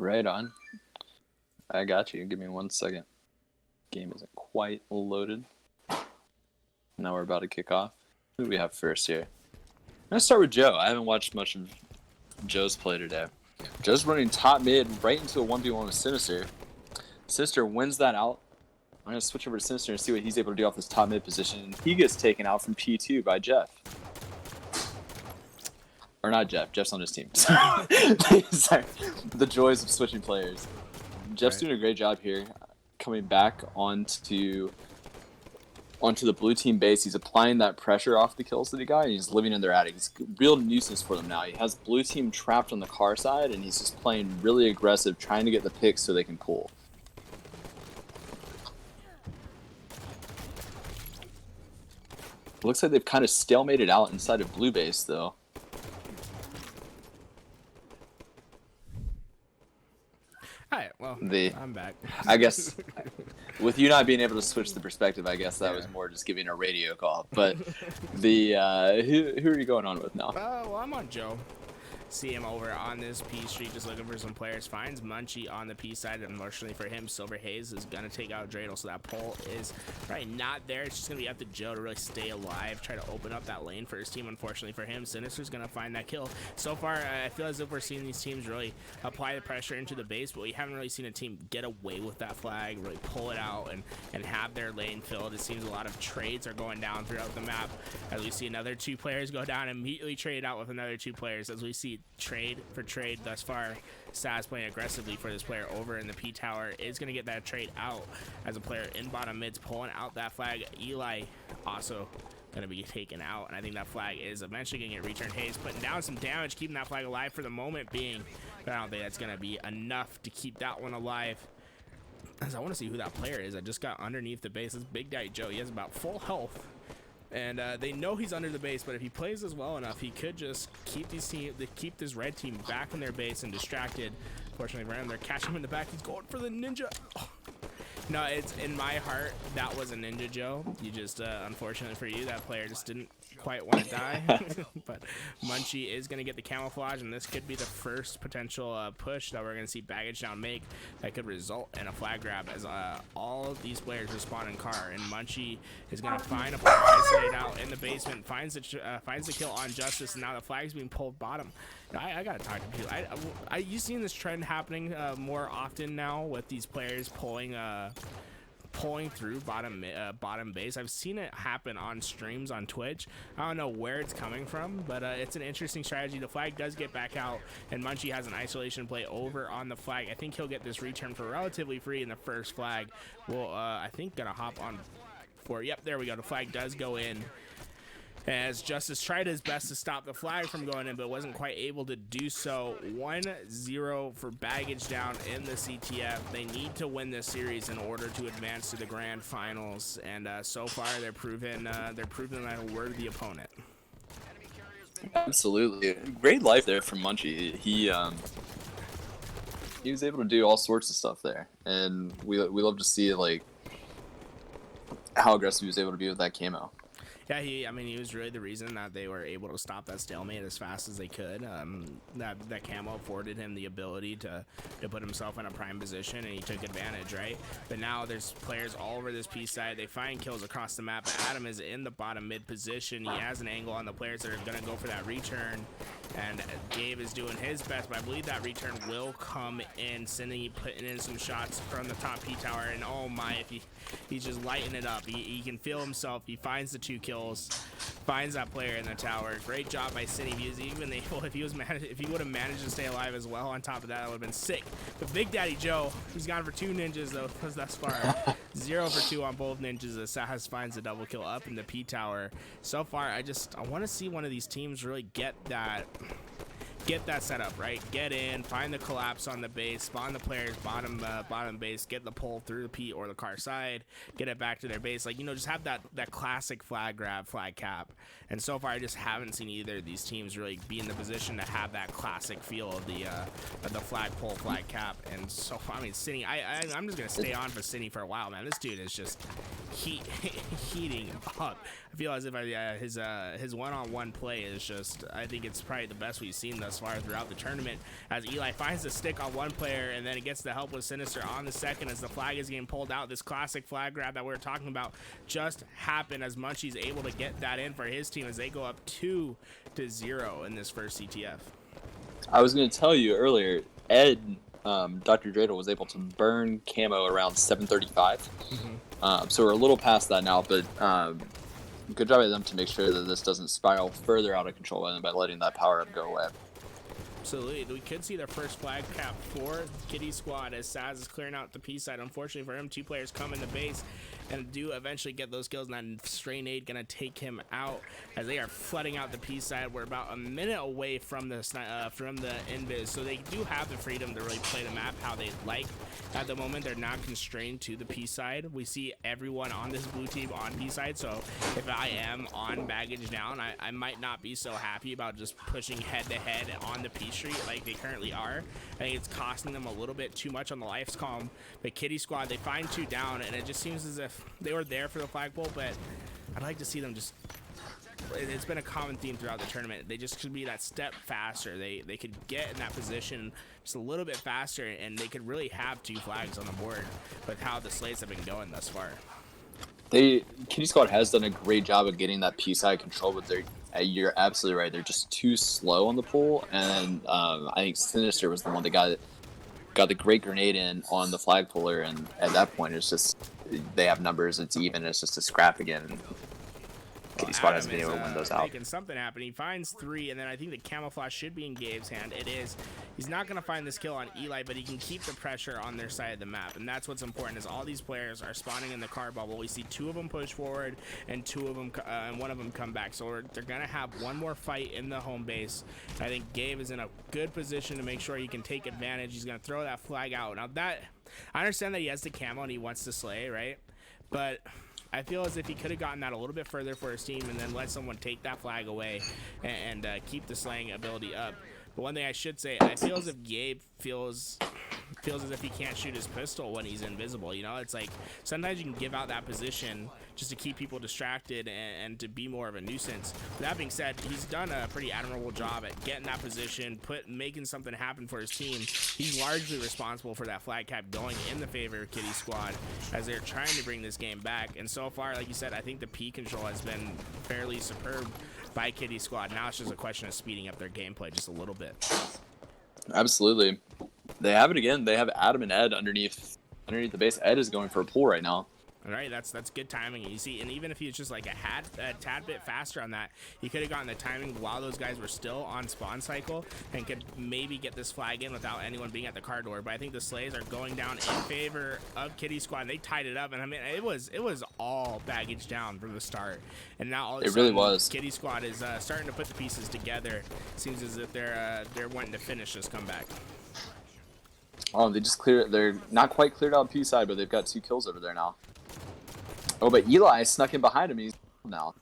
Right on. I got you. Give me 1 second. Game isn't quite loaded. Now we're about to kick off. Who do we have first here? I'm going to start with Joe. I haven't watched much of Joe's play today. Joe's running top mid right into a 1v1 with Sinister. Sinister wins that out. I'm going to switch over to Sinister and see what he's able to do off this top mid position. He gets taken out from P2 by Jeff. Or not Jeff. Jeff's on his team. Sorry. The joys of switching players. Jeff's doing a great job here, coming back onto the blue team base. He's applying that pressure off the kills that he got, and he's living in their attic. He's a real nuisance for them now. He has blue team trapped on the car side, and he's just playing really aggressive, trying to get the picks so they can pull. Looks like they've kind of stalemated out inside of blue base, though. Alright, well, I'm back. I guess, with you not being able to switch the perspective, I guess that was more just giving a radio call. But the who are you going on with now? Well, I'm on Joe. See him over on this P street, just looking for some players. Finds Munchie on the P side. Unfortunately for him, Silver Haze is gonna take out Dreidel, so that pull is probably not there. It's just gonna be up to Joe to really stay alive, try to open up that lane for his team. Unfortunately for him, Sinister's gonna find that kill. So far, I feel as if we're seeing these teams really apply the pressure into the base, but we haven't really seen a team get away with that flag, really pull it out and have their lane filled. It seems a lot of trades are going down throughout the map, as we see another 2 players go down, immediately trade out with another 2 players, as we see trade for trade thus far. Saz playing aggressively for this player over in the P tower is going to get that trade out, as a player in bottom mid's pulling out that flag. Eli also going to be taken out, and I think that flag is eventually going to get returned. Hayes putting down some damage, keeping that flag alive for the moment being, but I don't think that's going to be enough to keep that one alive, as I want to see who that player is. I just got underneath the base. It's Big Daddy Joe. He has about full health, and they know he's under the base, but if he plays as well enough, he could just keep this red team back in their base and distracted. Fortunately for him, they're catching him in the back. He's going for the ninja. Oh. No, it's in my heart, that was a ninja, Joe. You just, unfortunately for you, that player just didn't quite want to die. But Munchie is going to get the camouflage, and this could be the first potential push that we're going to see Baggage Down make that could result in a flag grab, as all of these players respawn in car, and Munchie is going to find a player isolated out in the basement, finds the kill on Justice, and now the flag's being pulled bottom. I gotta talk to people. You've seen this trend happening more often now with these players pulling through bottom base. I've seen it happen on streams on Twitch. I don't know where it's coming from, but it's an interesting strategy. The flag does get back out, and Munchie has an isolation play over on the flag. I think he'll get this return for relatively free, in the first flag will I think gonna hop on for. Yep, there we go. The flag does go in, as Justice tried his best to stop the flag from going in, but wasn't quite able to do so. 1-0 for Baggage Down in the CTF. They need to win this series in order to advance to the grand finals, and so far they're proven a worthy opponent. Absolutely, great life there from Munchie. He was able to do all sorts of stuff there, and we love to see like how aggressive he was able to be with that camo. Yeah, he was really the reason that they were able to stop that stalemate as fast as they could. That camo afforded him the ability to put himself in a prime position, and he took advantage, right? But now there's players all over this P side. They find kills across the map. Adam is in the bottom mid position. He has an angle on the players that are going to go for that return, and Gabe is doing his best, but I believe that return will come in. Cindy putting in some shots from the top P tower, and oh my, if he's just lighting it up. He can feel himself. He finds the 2 kills, finds that player in the tower. Great job by Cindy. He was even able, if he would have managed to stay alive as well on top of that, would have been sick. But Big Daddy Joe, he's gone for 2 ninjas though, because thus far 0 for 2 on both ninjas, as Sahas finds a double kill up in the P tower. So far, I want to see one of these teams really get that setup right, get in, find the collapse on the base, spawn the players bottom base, get the pull through the P or the car side, get it back to their base, like, you know, just have that classic flag grab, flag cap. And so far I just haven't seen either of these teams really be in the position to have that classic feel of the flag pull, flag cap. And so far, I mean, Cine, I'm just gonna stay on for Cine for a while, man. This dude is just heating up. I feel as if his one-on-one play is just, I think it's probably the best we've seen thus thus far throughout the tournament, as Eli finds the stick on one player and then it gets the help with Sinister on the second as the flag is getting pulled out. This classic flag grab that we were talking about just happened as Munchie's able to get that in for his team as they go up 2-0 in this first CTF. I was going to tell you earlier, Ed, Dr. Dreidel was able to burn camo around 7:35. So we're a little past that now, but good job of them to make sure that this doesn't spiral further out of control by letting that power up go away. Absolutely. We could see their first flag cap for Kitty Squad as Saz is clearing out the P side. Unfortunately for him, 2 players come in the base and do eventually get those kills, and that stray nade gonna take him out as they are flooding out the P side. We're about a minute away from the invis, so they do have the freedom to really play the map how they like. At the moment, they're not constrained to the P side. We see everyone on this blue team on P side, so if I am on baggage down, I might not be so happy about just pushing head to head on the P street like they currently are. I think it's costing them a little bit too much on the life's calm. But Kitty Squad, they find 2 down, and it just seems as if they were there for the flagpole, but I'd like to see them just, it's been a common theme throughout the tournament, they just could be that step faster. They could get in that position just a little bit faster, and they could really have 2 flags on the board with how the slates have been going thus far. Kitty Squad has done a great job of getting that P side control, but you're absolutely right. They're just too slow on the pull, and I think Sinister was the one that got the great grenade in on the flag puller, and at that point it's just they have numbers, it's even, it's just a scrap again. Kitty Squad hasn't been able to win those out. Making something happen. He finds 3, and then I think the camouflage should be in Gabe's hand. It is. He's not going to find this kill on Eli, but he can keep the pressure on their side of the map, and that's what's important. Is all these players are spawning in the car bubble. We see 2 of them push forward, and 2 of them and 1 of them come back. So they're going to have one more fight in the home base. And I think Gabe is in a good position to make sure he can take advantage. He's going to throw that flag out. Now that I understand that he has the camo and he wants to slay, right? But I feel as if he could have gotten that a little bit further for his team and then let someone take that flag away and keep the slaying ability up. But one thing I should say, I feel as if Gabe feels as if he can't shoot his pistol when he's invisible. You know, it's like sometimes you can give out that position just to keep people distracted and to be more of a nuisance. With that being said, he's done a pretty admirable job at getting that position, making something happen for his team. He's largely responsible for that flag cap going in the favor of Kitty Squad as they're trying to bring this game back. And so far, like you said, I think the P control has been fairly superb by Kitty Squad. Now it's just a question of speeding up their gameplay just a little bit. Absolutely. They have it again. They have Adam and Ed underneath the base. Ed is going for a pull right now. All right, that's good timing. You see, and even if he was just like a tad bit faster on that, he could have gotten the timing while those guys were still on spawn cycle and could maybe get this flag in without anyone being at the car door. But I think the slays are going down in favor of Kitty Squad. They tied it up, and I mean, it was all baggage down from the start, and now all of a sudden, really was. Kitty Squad is starting to put the pieces together. Seems as if they're wanting to finish this comeback. Oh, they're not quite cleared out P side, but they've got 2 kills over there now. Oh, but Eli snuck in behind him. He's now.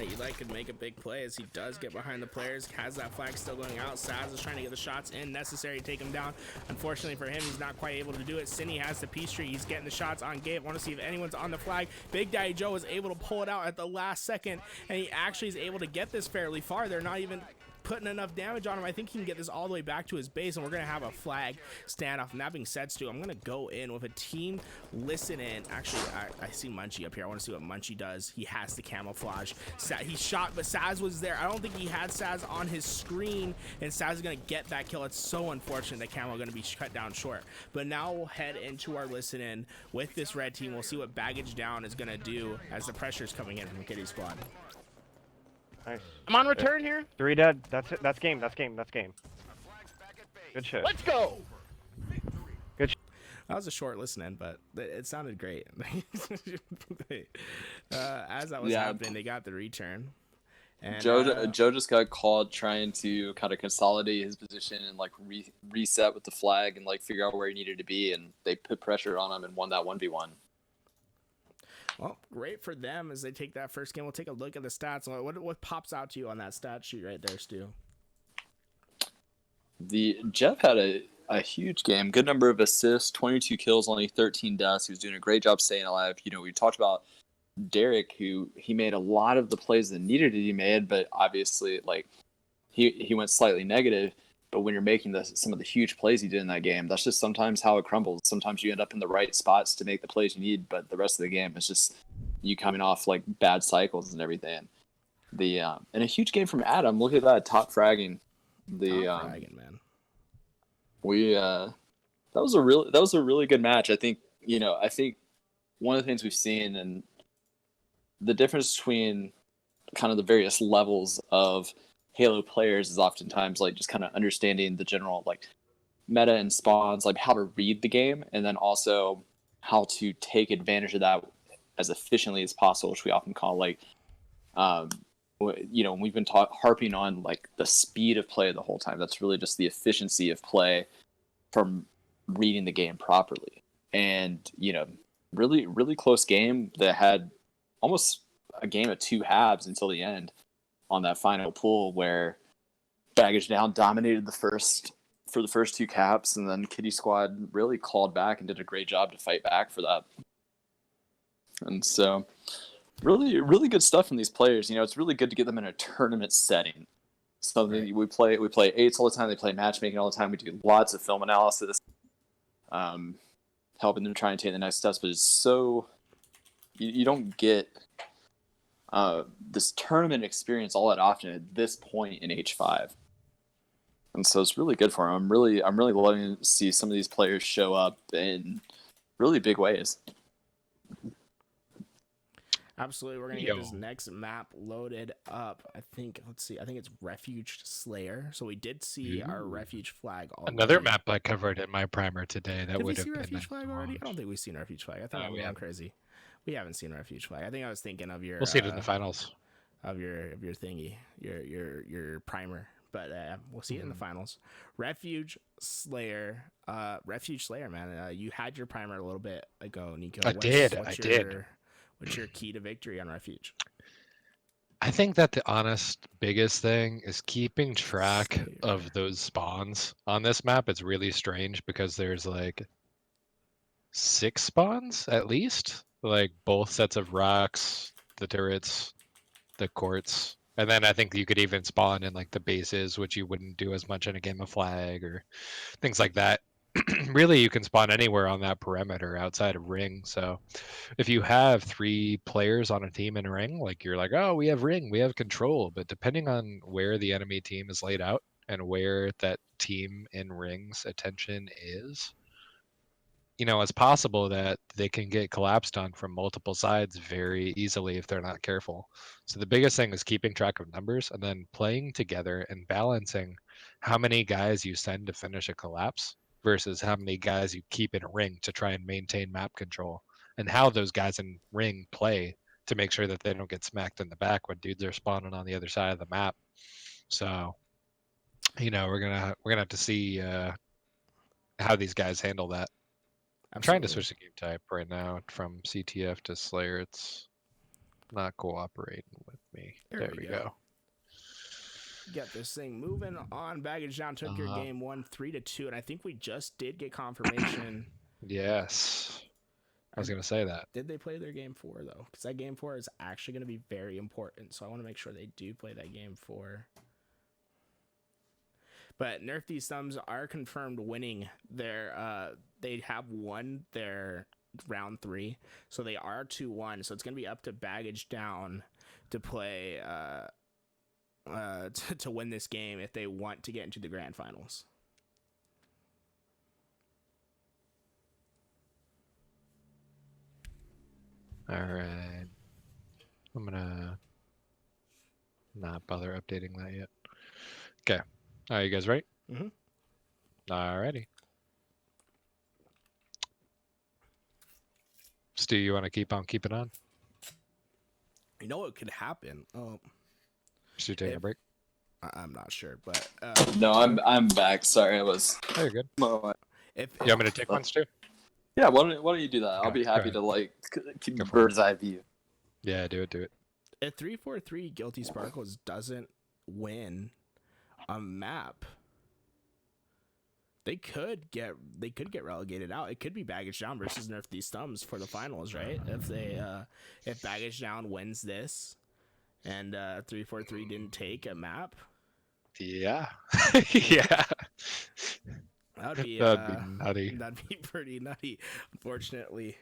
Eli could make a big play as he does get behind the players, has that flag still going out. Saz is trying to get the shots in necessary to take him down. Unfortunately for him, he's not quite able to do it. Cinny has the P street. He's getting the shots on Gabe. Want to see if anyone's on the flag. Big Daddy Joe is able to pull it out at the last second, and he actually is able to get this fairly far. They're not even putting enough damage on him. I think he can get this all the way back to his base, and we're going to have a flag standoff. And that being said, Stu, I'm going to go in with a team listen in. Actually, I see Munchie up here. I want to see what Munchie does. He has the camouflage. He shot, but Saz was there. I don't think he had Saz on his screen, and Saz is going to get that kill. It's so unfortunate that camo going to be cut down short. But now we'll head into our listen in with this red team. We'll see what baggage down is going to do as the pressure is coming in from Kitty Squad. Nice. I'm on return here. 3 dead. That's it. That's game. That's game. That's game. Good shit. Let's go. Good. That was a short listen-in, but it sounded great. As that was happening, they got the return. And, Joe just got called trying to kind of consolidate his position and like reset with the flag and like figure out where he needed to be, and they put pressure on him and won that 1v1. Well, great for them as they take that first game. We'll take a look at the stats. What pops out to you on that stat sheet right there, Stu? Jeff had a huge game. Good number of assists, 22 kills, only 13 deaths. He was doing a great job staying alive. You know, we talked about Derek, who he made a lot of the plays that needed to be made, but obviously, like, he went slightly negative. But when you're making some of the huge plays he did in that game, that's just sometimes how it crumbles. Sometimes you end up in the right spots to make the plays you need, but the rest of the game is just you coming off like bad cycles and everything. And a huge game from Adam. Look at that, top fragging. Fragging, man. That was a really good match. I think one of the things we've seen and the difference between kind of the various levels of Halo players is oftentimes like just kind of understanding the general like meta and spawns, like how to read the game, and then also how to take advantage of that as efficiently as possible, which we often call like, we've been harping on like the speed of play the whole time. That's really just the efficiency of play from reading the game properly. And really, really close game that had almost a game of two halves until the end on that final pool where Baggage Down dominated for the first two caps, and then Kitty Squad really clawed back and did a great job to fight back for that. And so really, really good stuff from these players. It's really good to get them in a tournament setting. So right. we play eights all the time. They play matchmaking all the time. We do lots of film analysis, helping them try and take the next steps. But it's so you don't get this tournament experience all that often at this point in H5, and so it's really good for them. I'm really loving to see some of these players show up in really big ways. Absolutely, we're gonna get this next map loaded up. I think it's Refuge Slayer. So we did see our Refuge flag already. Another map I covered in my primer today. That would have been Refuge flag already. I don't think we've seen Refuge flag. I thought we were crazy. We haven't seen Refuge flag. I think I was thinking of your. We'll see it in the finals. Of your thingy, your primer, but we'll see it in the finals. Refuge Slayer, man. You had your primer a little bit ago, Nico. I did. What's your key to victory on Refuge? I think that the honest biggest thing is keeping track of those spawns on this map. It's really strange because there's like 6 spawns at least. Like both sets of rocks, the turrets, the courts, and then I think you could even spawn in like the bases, which you wouldn't do as much in a game of flag or things like that. Really, you can spawn anywhere on that perimeter outside of ring. So if you have 3 players on a team in ring, like you're like, oh, we have ring, we have control, but depending on where the enemy team is laid out and where that team in ring's attention is, it's possible that they can get collapsed on from multiple sides very easily if they're not careful. So the biggest thing is keeping track of numbers and then playing together and balancing how many guys you send to finish a collapse versus how many guys you keep in a ring to try and maintain map control, and how those guys in ring play to make sure that they don't get smacked in the back when dudes are spawning on the other side of the map. So, we're gonna have to see how these guys handle that. I'm trying to switch the game type right now from CTF to Slayer. It's not cooperating with me. There we go. Get this thing moving on. Baggage Down took your game 1 3-2, and I think we just did get confirmation. Yes. I was going to say that. Did they play their game 4, though? Because that game 4 is actually going to be very important, so I want to make sure they do play that game 4. But Nerf These Thumbs are confirmed winning their they have won their round 3, so they are 2-1. So it's gonna be up to Baggage Down to play to win this game if they want to get into the grand finals. All right, I'm gonna not bother updating that yet. Okay. Are you guys ready? Mm-hmm. Alrighty. Stu, you want to keep on keeping on? You know what could happen? Stu, take a break. I'm not sure, but no, I'm back. Sorry, I was. Oh, you're good. If you want me to take one, Stu? Yeah, why don't you do that? I'll be happy to keep a bird's eye view. Yeah, do it. If 343 Guilty Sparkles doesn't win a map, they could get relegated out. It could be Baggage Down versus Nerf These Thumbs for the finals, right? If Baggage Down wins this and 343 didn't take a map, Yeah. Yeah. That would be That'd be nutty. that'd be pretty nutty, unfortunately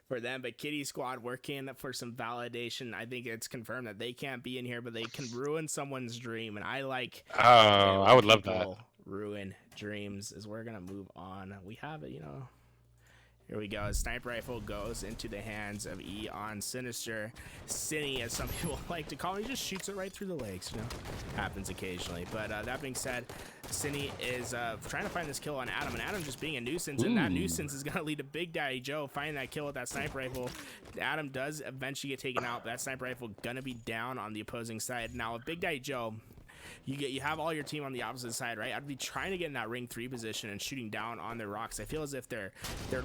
for them. But Kitty Squad working for some validation. I think it's confirmed that they can't be in here, but they can ruin someone's dream, and I like. Oh, I would love that. people ruin dreams. As we're gonna move on, we have it. Here we go. Sniper rifle goes into the hands of E on Sinister. Cinny, as some people like to call him, he just shoots it right through the legs. Happens occasionally. But that being said, Cinny is trying to find this kill on Adam, and Adam just being a nuisance, and that nuisance is going to lead to Big Daddy Joe finding that kill with that sniper rifle. Adam does eventually get taken out, but that sniper rifle going to be down on the opposing side. Now, with Big Daddy Joe, you have all your team on the opposite side, right? I'd be trying to get in that ring 3 position and shooting down on their rocks. I feel as if they're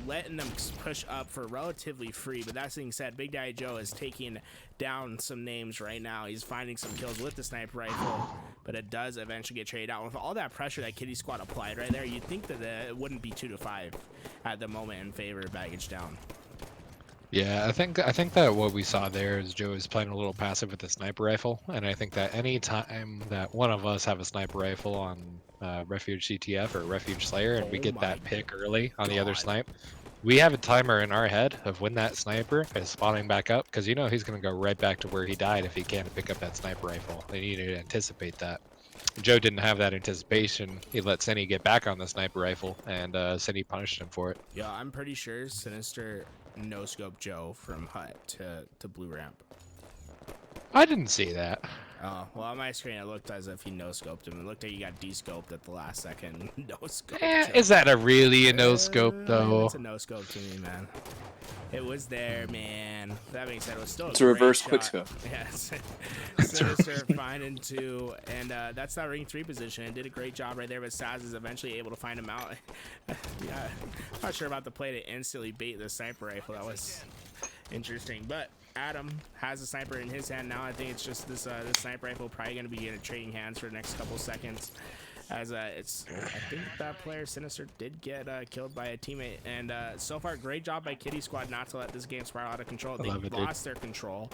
letting them push up for relatively free. But that being said, Big Daddy Joe is taking down some names right now. He's finding some kills with the sniper rifle, but it does eventually get traded out. With all that pressure that Kitty Squad applied right there, you'd think that it wouldn't be 2-5 at the moment in favor of Baggage Down. Yeah, I think that what we saw there is Joe is playing a little passive with the sniper rifle, and I think that any time that one of us have a sniper rifle on Refuge CTF or Refuge Slayer, and we get that pick early on the other snipe, we have a timer in our head of when that sniper is spawning back up, because he's going to go right back to where he died if he can't pick up that sniper rifle. They need to anticipate that. Joe didn't have that anticipation. He let Cinny get back on the sniper rifle, and Cinny punished him for it. Yeah, I'm pretty sure Sinister no-scope Joe from hut to blue ramp. I didn't see that. Oh, well, on my screen it looked as if he no-scoped him. It looked like he got de-scoped at the last second. No-scope. Is that a no-scope though? It's a no-scope to me, man. It was there, man. That being said, it was still It's a reverse quickscope. Yes. Sinister finding 2, and that's that ring 3 position. And did a great job right there, but Saz is eventually able to find him out. Yeah, I'm not sure about the play to instantly bait the sniper rifle. That was interesting, but Adam has a sniper in his hand now. I think it's just this sniper rifle probably going to be in trading hands for the next couple seconds. As I think that player Sinister did get killed by a teammate, and so far great job by Kitty Squad not to let this game spiral out of control. They lost their control,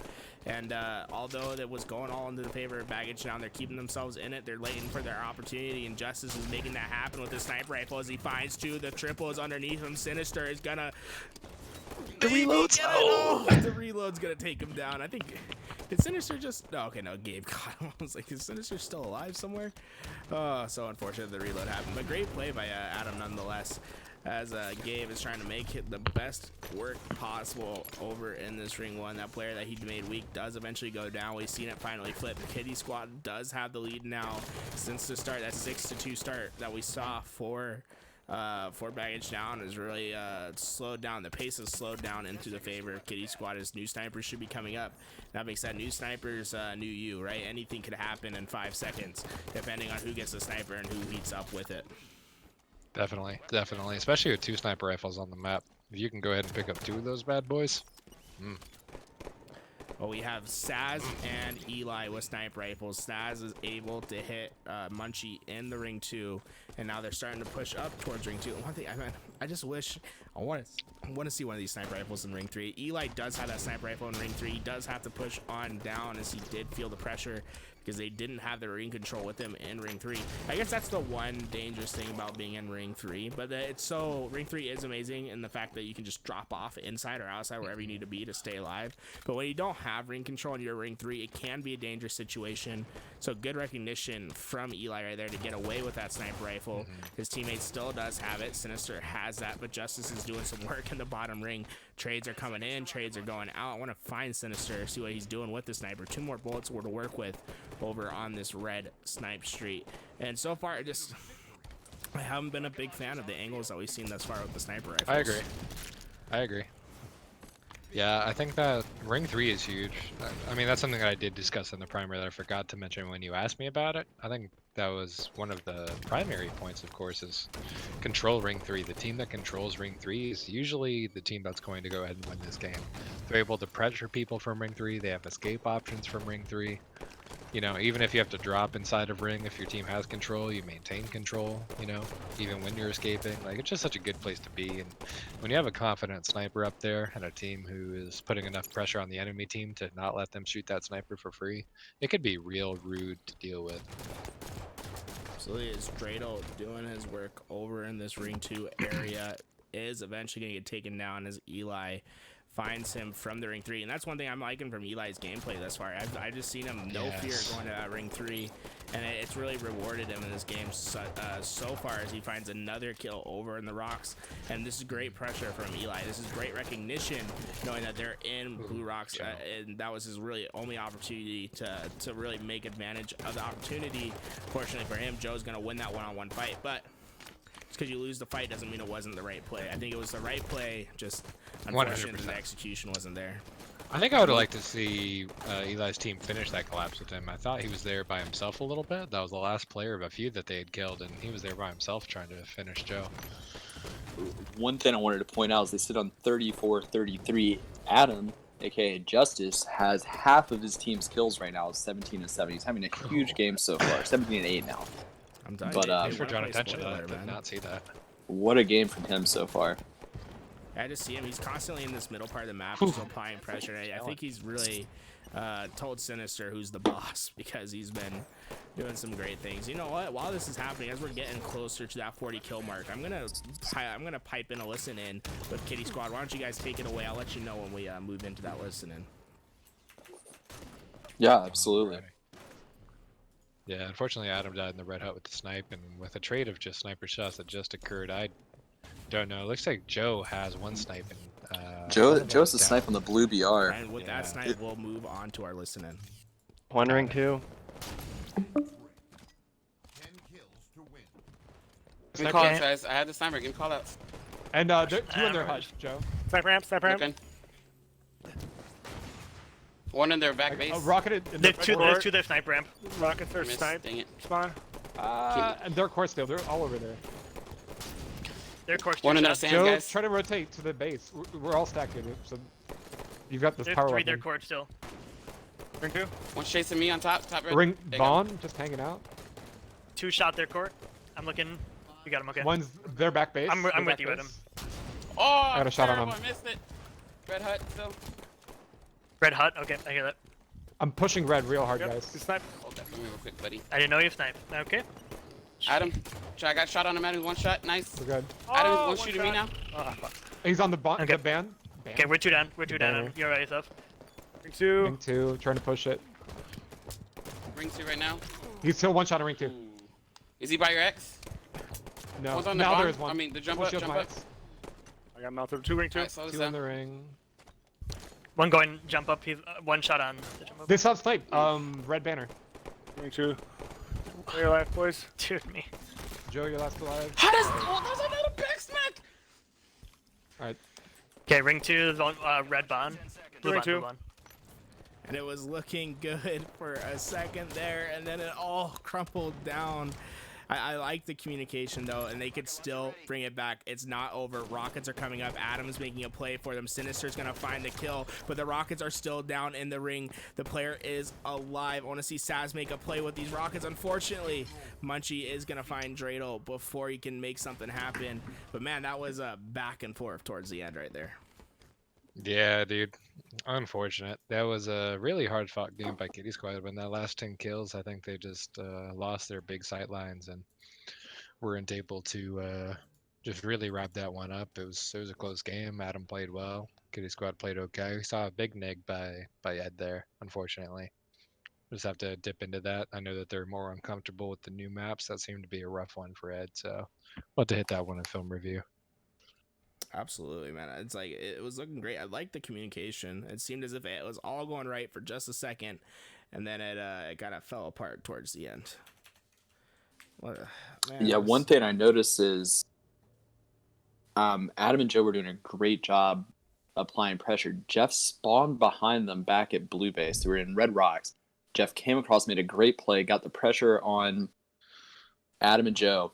and although that was going all into the favor of Baggage Down, they're keeping themselves in it. They're waiting for their opportunity, and Justice is making that happen with the sniper rifle as he finds 2. The triple is underneath him. Sinister is gonna. The reload's the reload's gonna take him down. I think. Did Sinister just... No, okay, no, Gabe caught him. I was like, is Sinister still alive somewhere? Oh, so unfortunate the reload happened. But great play by Adam nonetheless, as Gabe is trying to make it the best work possible over in this ring 1. That player that he made weak does eventually go down. We've seen it finally flip. The Kitty Squad does have the lead now since the start. That 6-2 start that we saw for Baggage Down is really slowed down. The pace has slowed down into the favor of Kitty Squad as new snipers should be coming up. That makes that new snipers, new you, right? Anything could happen in 5 seconds, depending on who gets the sniper and who heats up with it. Definitely, especially with 2 sniper rifles on the map. If you can go ahead and pick up 2 of those bad boys. Well, we have Saz and Eli with sniper rifles. Saz is able to hit Munchie in the ring 2, and now they're starting to push up towards ring 2. One thing, I just wish I want to see one of these sniper rifles in ring 3. Eli does have that sniper rifle in ring 3. He does have to push on down as he did feel the pressure, because they didn't have the ring control with him in ring 3. I guess that's the one dangerous thing about being in ring 3, but ring 3 is amazing in the fact that you can just drop off inside or outside wherever you need to be to stay alive. But when you don't have ring control in your ring 3, it can be a dangerous situation. So good recognition from Eli right there to get away with that sniper rifle. His teammate still does have it. Sinister has that, but Justice is doing some work in the bottom ring. Trades are coming in, trades are going out. I want to find Sinister, see what he's doing with the sniper. 2 more bullets were to work with over on this red snipe street. And so far, I haven't been a big fan of the angles that we've seen thus far with the sniper rifles. I agree. Yeah, I think that ring 3 is huge. I mean, that's something that I did discuss in the primer that I forgot to mention when you asked me about it. I think that was one of the primary points, of course, is control ring 3. The team that controls ring 3 is usually the team that's going to go ahead and win this game. They're able to pressure people from ring 3. They have escape options from ring 3. You know, even if you have to drop inside of ring, if your team has control, you maintain control, you know, even when you're escaping. Like, it's just such a good place to be. And when you have a confident sniper up there and a team who is putting enough pressure on the enemy team to not let them shoot that sniper for free, it could be real rude to deal with. Absolutely, is Dreidel doing his work over in this ring 2 area, is eventually going to get taken down as Eli finds him from the ring 3. And that's one thing I'm liking from Eli's gameplay thus far. I've just seen him no fear going to that ring 3, and it's really rewarded him in this game so far as he finds another kill over in the rocks. And this is great pressure from Eli. This is great recognition, knowing that they're in blue rocks, and that was his really only opportunity to really make advantage of the opportunity. Fortunately for him, Joe's going to win that one-on-one fight, but just because you lose the fight doesn't mean it wasn't the right play. I think it was the right play, just unfortunate that the execution wasn't there. I think I would have liked to see Eli's team finish that collapse with him. I thought he was there by himself a little bit. That was the last player of a few that they had killed, and he was there by himself trying to finish Joe. One thing I wanted to point out is they sit on 34-33. Adam, aka Justice, has half of his team's kills right now, 17-7. He's having a huge game so far, 17-8 now. I'm dying. But, They Thanks for wanna drawing play attention to spoiler, that. Did man. not see that. What a game from him so far. I just see him. He's constantly in this middle part of the map, just applying pressure. And I think he's really told Sinister who's the boss, because he's been doing some great things. You know what? While this is happening, as we're getting closer to that 40 kill mark, I'm gonna pipe in a listen in with Kitty Squad. Why don't you guys take it away? I'll let you know when we move into that listen in. Yeah, absolutely. Yeah, unfortunately Adam died in the red hut with the snipe, and with a trade of just sniper shots that just occurred, I don't know. It looks like Joe has one snipe. And, Joe's the snipe on the blue BR. And with that snipe, we'll move on to our listen in. One ring 2. Give me call outs, guys. I had the sniper. Give me call outs. And they're 2 in their hut, Joe. Sniper ramp, sniper ramp. Looking. One in their back base. Rocketed in There's the two there sniper ramp. Rockets are Missed. snipe. Dang it. Spawn. and their core still. They're all over there. Their course. One in that sand, Joe, guys. try to rotate to the base. We're all stacked here, so you've got this There's power 3 their weapon. court still. Ring 2. One's chasing me on top red. Ring There you go. Vaughn, just hanging out. 2 shot their court. I'm looking. You got him, okay. One's their back base. I'm their with back you, base. Adam. Oh, I got a shot on terrible. him. I missed it. Red hut still. Red hut, okay, I hear that. I'm pushing red real hard, guys. Snipe. Hold that for me real quick, buddy. I didn't know you sniped. Okay. Adam, I got shot on him. Adam, one shot. Nice. We're good. Adam, Oh, one shooting me now. Oh, fuck. He's on the, Okay. the band. Okay, we're 2 down. We're 2 down. Banner. Adam. You're right, yourself. Ring 2. Ring 2, trying to push it. Ring 2 right now. He's still one shot on ring 2. Ooh. Is he by your X? No, One's on the now bomb. there is one. I mean, the jump One up, shield jump my up. X. I got mouth 2 ring 2. Alright, slow this 2 in down. the ring. One going jump up. He's 1 shot on the jump up. This sounds snipe. Red banner. Ring 2. Clear life, boys. Dude, me. Joe, you're last alive. How does there's another back smack? Alright. Okay, ring 2 is on red bond. Blue Ring bond, 2. blue bond. And it was looking good for a second there, and then it all crumpled down. I like the communication though, and they could still bring it back. It's not over. Rockets are coming up. Adam's making a play for them. Sinister's gonna find the kill, but the Rockets are still down in the ring. The player is alive. I want to see Saz make a play with these Rockets. Unfortunately, Munchie is gonna find Dreidel before he can make something happen. But man, that was a back and forth towards the end right there. Yeah, dude. Unfortunate. That was a really hard fought game by Kitty Squad. When that last 10 kills, I think they just lost their big sight lines and weren't able to just really wrap that one up. It was a close game. Adam played well. Kitty Squad played okay. We saw a big nig by Ed there, unfortunately. Just have to dip into that. I know that they're more uncomfortable with the new maps. That seemed to be a rough one for Ed, so we'll have to hit that one in film review. Absolutely, man. It's like it was looking great. I liked the communication. It seemed as if it was all going right for just a second, and then it kind of fell apart towards the end. Man, Yeah, one thing I noticed is Adam and Joe were doing a great job applying pressure. Jeff spawned behind them back at Blue Base. They were in Red Rocks. Jeff came across, made a great play, got the pressure on Adam and Joe.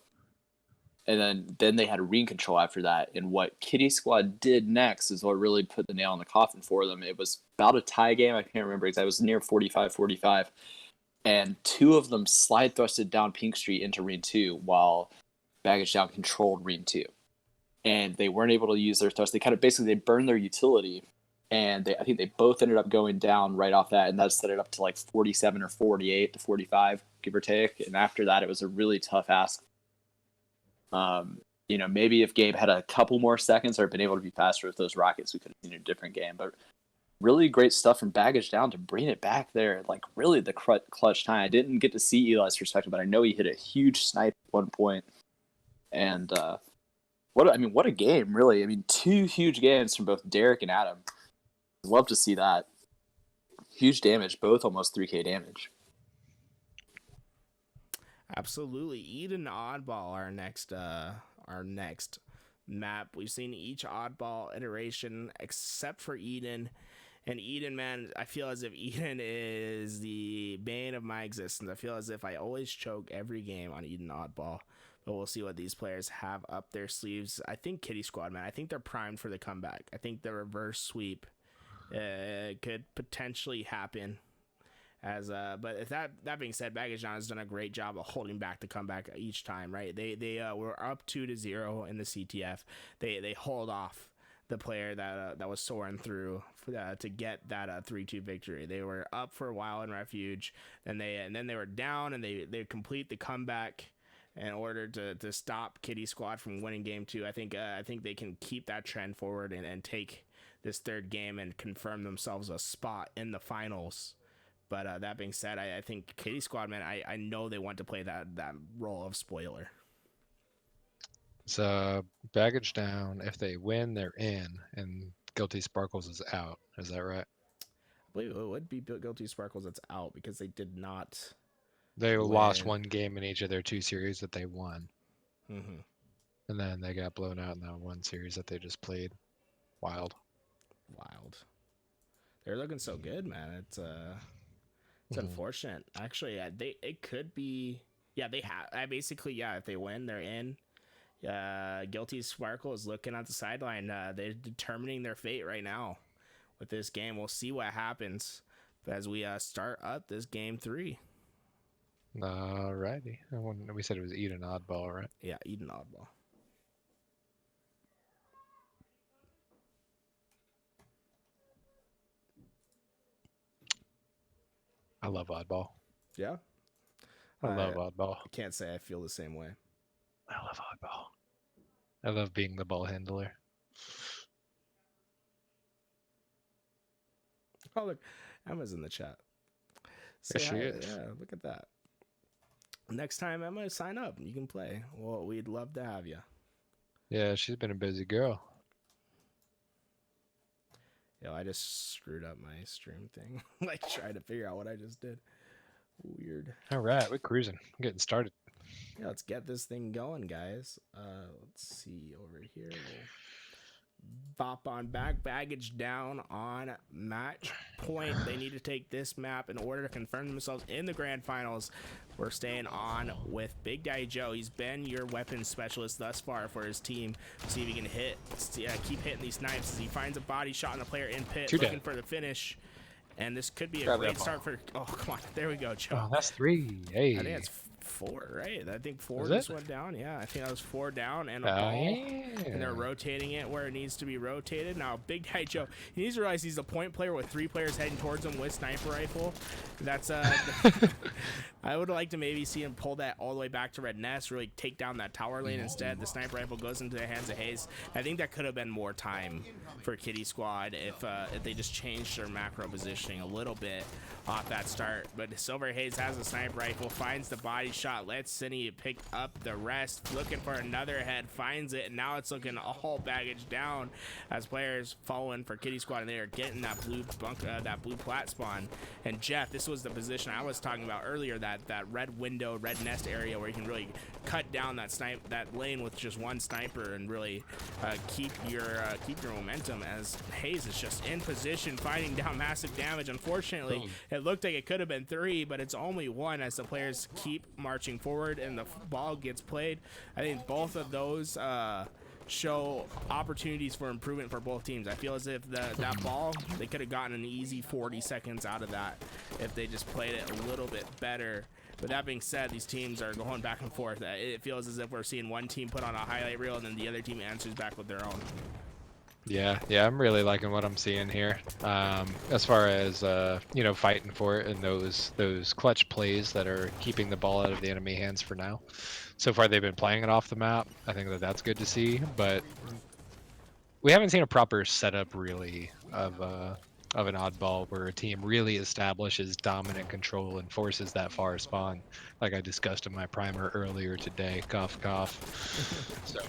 And then they had ring control after that. And what Kitty Squad did next is what really put the nail in the coffin for them. It was about a tie game. I can't remember exactly. It was near 45-45. And 2 of them slide thrusted down Pink Street into ring 2 while Baggage Down controlled ring 2. And they weren't able to use their thrust. They kind of basically burned their utility. And I think they both ended up going down right off that. And that set it up to like 47 or 48 to 45. give or take. And after that, it was a really tough ask. Maybe if Gabe had a couple more seconds or been able to be faster with those rockets, we could have seen a different game. But really great stuff from Baggage Down to bring it back there. Like, really the clutch time. I didn't get to see Eli's perspective, but I know he hit a huge snipe at one point. And what a game, really. I mean, 2 huge games from both Derek and Adam. Love to see that. Huge damage, both almost 3K damage. Absolutely. Eden Oddball, our next map. We've seen each Oddball iteration except for Eden. And Eden, man, I feel as if Eden is the bane of my existence. I feel as if I always choke every game on Eden Oddball. But we'll see what these players have up their sleeves. I think Kitty Squad, man, I think they're primed for the comeback. I think the reverse sweep could potentially happen. But if that being said, Baggage Down has done a great job of holding back the comeback each time, right? They were up 2-0 in the CTF. They hold off the player that was soaring through to get that 3-2 victory. They were up for a while in Refuge, and then they were down, and they complete the comeback in order to stop Kitty Squad from winning game 2. I think they can keep that trend forward and take this third game and confirm themselves a spot in the finals. But that being said, I think Kitty Squad, man, I know they want to play that role of spoiler. So Baggage Down, if they win, they're in, and Guilty Sparkles is out. Is that right? I believe it would be Guilty Sparkles that's out because they did not. They lost one game in each of their 2 series that they won. Mm-hmm. And then they got blown out in that one series that they just played. Wild. They're looking so good, man. It's unfortunate. Actually, it could be. Yeah, they have. If they win, they're in. Guilty Sparkle is looking at the sideline. They're determining their fate right now with this game. We'll see what happens as we start up this game 3. Alrighty. We said it was Eden Oddball, right? Yeah, Eden Oddball. I love Oddball. Yeah? I love Oddball. I can't say I feel the same way. I love Oddball. I love being the ball handler. Oh, look. Emma's in the chat. There she is. Yeah, look at that. Next time, Emma, sign up. You can play. Well, we'd love to have you. Yeah, she's been a busy girl. Yo, I just screwed up my stream thing. Like, trying to figure out what I just did. Weird. All right, we're cruising. I'm getting started. Yeah, let's get this thing going, guys. Let's see over here. We'll bop on back. Baggage Down on match point. They need to take this map in order to confirm themselves in the grand finals. We're staying on with Big Daddy Joe. He's been your weapons specialist thus far for his team. See if he can keep hitting these snipes as he finds a body shot on the player in pit, looking for the finish. And this could be a great start for. Oh, come on. There we go, Joe. Oh, that's 3. Hey. I think it's 4, right? I think 4 Is just it? went down. Yeah, I think that was 4 down and a ball. Yeah. And they're rotating it where it needs to be rotated. Now, Big Daddy Joe, he needs to realize he's a point player with 3 players heading towards him with sniper rifle. That's I would like to maybe see him pull that all the way back to Red Nest, really take down that tower lane. Instead, the sniper rifle goes into the hands of Hayes. I think that could have been more time for Kitty Squad if they just changed their macro positioning a little bit off that start. But Silver Hayes has a sniper rifle, finds the body shot, lets Cindy pick up the rest, looking for another head, finds it, and now it's looking all Baggage Down as players following for Kitty Squad, and they are getting that blue plat spawn. And Jeff, this was the position I was talking about earlier, that red window, red nest area where you can really cut down that lane with just one sniper and really keep your momentum, as Hayes is just in position, fighting down massive damage. Unfortunately, it looked like it could have been 3, but it's only 1 as the players keep marching forward and the ball gets played. I think both of those show opportunities for improvement for both teams. I feel as if that ball, they could have gotten an easy 40 seconds out of that if they just played it a little bit better. But that being said, these teams are going back and forth. It feels as if we're seeing one team put on a highlight reel and then the other team answers back with their own. Yeah, I'm really liking what I'm seeing here. As far as fighting for it and those clutch plays that are keeping the ball out of the enemy hands for now. So far, they've been playing it off the map. I think that that's good to see, but we haven't seen a proper setup really of an oddball where a team really establishes dominant control and forces that far spawn, like I discussed in my primer earlier today. Cough, cough. So,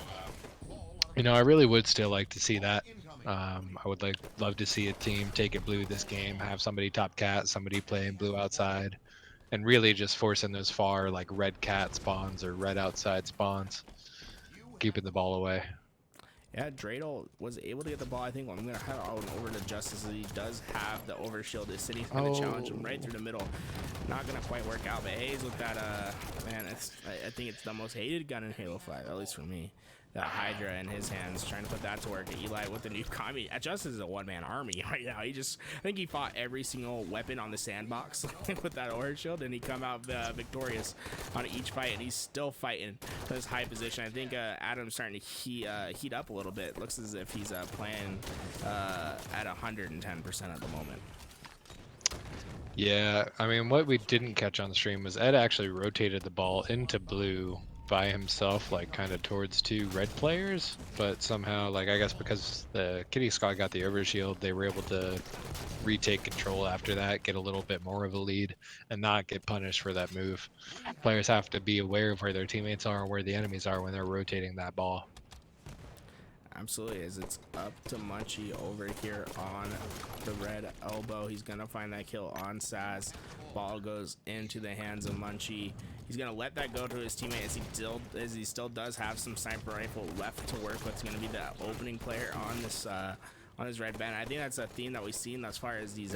I really would still like to see that. I would love to see a team take it blue this game, have somebody top cat, somebody playing blue outside, and really just forcing those far like red cat spawns or red outside spawns, keeping the ball away. Yeah, Dreidel was able to get the ball. I think I'm going to head on over to Justice as he does have the overshield. The city's going to challenge him right through the middle. Not going to quite work out, but Hayes with that, man, I think it's the most hated gun in Halo 5, at least for me. That Hydra in his hands, trying to put that to work. Eli with the new Kami. Justice is a one-man army right now. I think he fought every single weapon on the sandbox with that overshield, and he come out victorious on each fight, and he's still fighting for this high position. I think Adam's starting to heat up a little bit. Looks as if he's playing at 110% at the moment. Yeah, I mean, what we didn't catch on stream was Ed actually rotated the ball into blue by himself, like kind of towards 2 red players, but somehow, like, I guess because the Kitty Squad got the overshield, they were able to retake control after that, get a little bit more of a lead, and not get punished for that move. Players have to be aware of where their teammates are and where the enemies are when they're rotating that ball. Absolutely, as it's up to Munchie over here on the red elbow. He's gonna find that kill on Saz. Ball goes into the hands of Munchie. He's gonna let that go to his teammate as he still does have some sniper rifle left to work with. It's gonna be the opening player on this red band. I think that's a theme that we've seen as far as these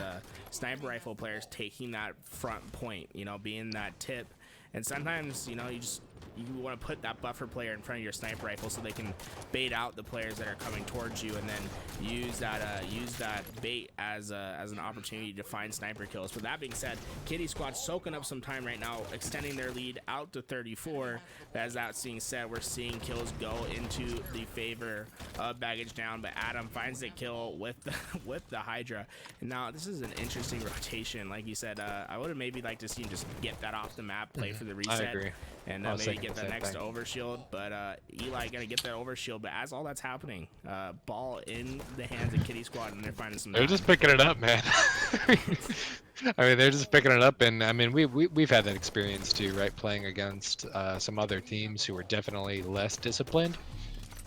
sniper rifle players taking that front point, being that tip. And sometimes, you want to put that buffer player in front of your sniper rifle so they can bait out the players that are coming towards you, and then use that bait as an opportunity to find sniper kills. But that being said, Kitty Squad soaking up some time right now, extending their lead out to 34. As that's being said, we're seeing kills go into the favor of Baggage Down, but Adam finds the kill with the Hydra. And now this is an interesting rotation. Like you said, I would have maybe liked to see him just get that off the map, play for the reset. I agree. And maybe get the next overshield, but Eli gonna get that overshield. But as all that's happening, ball in the hands of Kitty Squad, and they're finding some. They're just picking it up, man. I mean, they're just picking it up, and I mean, we've had that experience too, right? Playing against some other teams who are definitely less disciplined.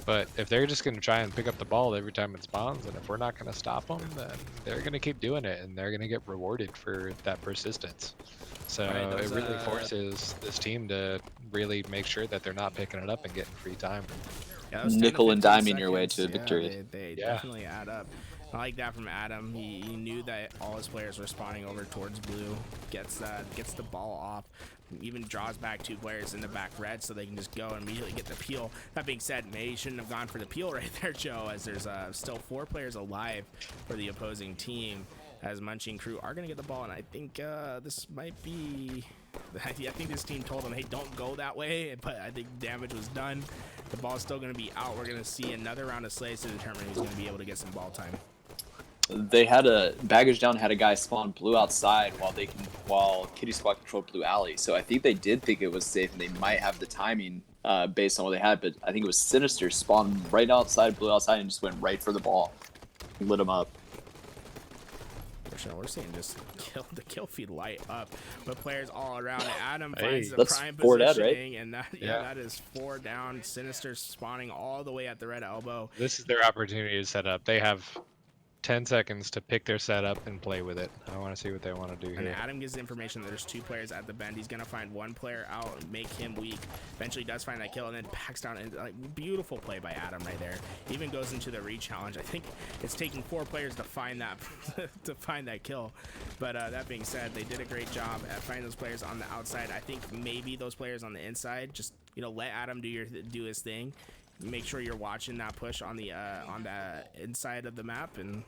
But if they're just going to try and pick up the ball every time it spawns, and if we're not going to stop them, then they're going to keep doing it, and they're going to get rewarded for that persistence. So it really forces this team to really make sure that they're not picking it up and getting free time. Yeah, Nickel and 10 to 15 diming your way seconds. to victory. They definitely add up. I like that from Adam. He knew that all his players were spawning over towards blue. Gets the ball off. Even draws back 2 players in the back red so they can just go and immediately get the peel. That being said, May shouldn't have gone for the peel right there, Joe, as there's still 4 players alive for the opposing team, as Munchie and crew are going to get the ball. And I think this might be... I think this team told them, hey, don't go that way, but I think damage was done. The ball's still going to be out. We're going to see another round of slays to determine who's going to be able to get some ball time. They had Baggage Down had a guy spawn blue outside while Kitty Squad controlled blue alley. So I think they did think it was safe, and they might have the timing based on what they had. But I think it was Sinister spawned right outside blue outside and just went right for the ball, lit him up. We're seeing just the kill feed light up, but players all around it. Adam Hey, finds the that's prime 4 dead, positioning, right? and that is 4 down. Sinister spawning all the way at the red elbow. This is their opportunity to set up. They have 10 seconds to pick their setup and play with it. I want to see what they want to do And here. Adam gives the information that there's 2 players at the bend. He's gonna find 1 player out and make him weak. Eventually does find that kill and then backs down. And beautiful play by Adam right there. Even goes into the re-challenge. I think it's taking 4 players to find that kill. But that being said, they did a great job at finding those players on the outside. I think maybe those players on the inside, just let Adam do his thing. Make sure you're watching that push on the inside of the map, and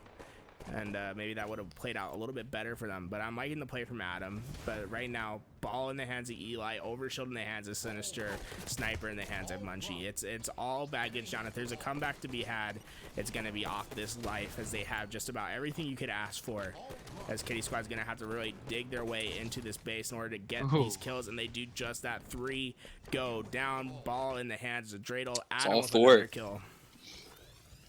and maybe that would have played out a little bit better for them. But I'm liking the play from Adam. But right now, ball in the hands of Eli, overshield in the hands of Sinister, sniper in the hands of Munchie. It's all baggage down. If there's a comeback to be had, it's going to be off this life, as they have just about everything you could ask for. As Kitty Squad's going to have to really dig their way into this base in order to get these kills, and they do just that. 3 go down, ball in the hands of Dreidel. Adam all with 4. another kill.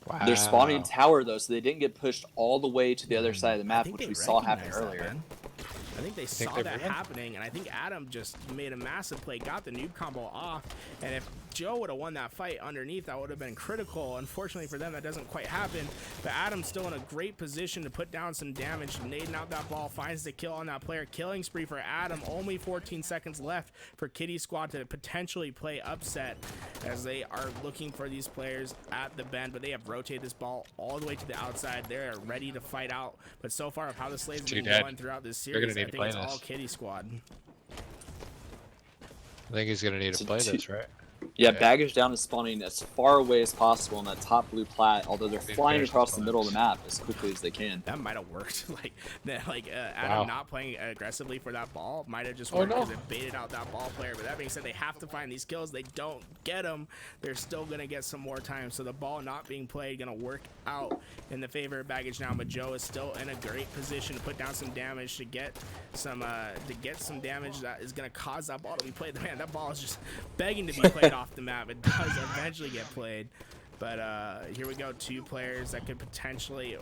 Wow. They're spawning tower though, so they didn't get pushed all the way to the other side of the I map, think which they we saw happen recognized that, earlier. man. I think they saw they're that moving? happening, and I think Adam just made a massive play, got the noob combo off, and if Joe would have won that fight underneath, that would have been critical. Unfortunately for them, that doesn't quite happen, but Adam's still in a great position to put down some damage, nading out that ball, finds the kill on that player. Killing spree for Adam, only 14 seconds left for Kitty Squad to potentially play upset, as they are looking for these players at the bend, but they have rotated this ball all the way to the outside. They're ready to fight out, but so far of how the slays have been going throughout this They're gonna series, need I to think play it's all this. Kitty Squad. I think he's gonna need to So play two- this, right? Yeah, Okay. baggage down is spawning as far away as possible in that top blue plat, although they're They flying finish across the the middle of the map as quickly as they can. That might have worked. Adam Wow. not playing aggressively for that ball might have just Oh, worked no. because it baited out that ball player. But that being said, they have to find these kills. They don't get them, they're still gonna get some more time. So the ball not being played gonna work out in the favor of baggage now. But Joe is still in a great position to put down some damage, to get some damage that is gonna cause that ball to be played. Man, that ball is just begging to be played off the map. It does eventually get played. But here we go, 2 players that could potentially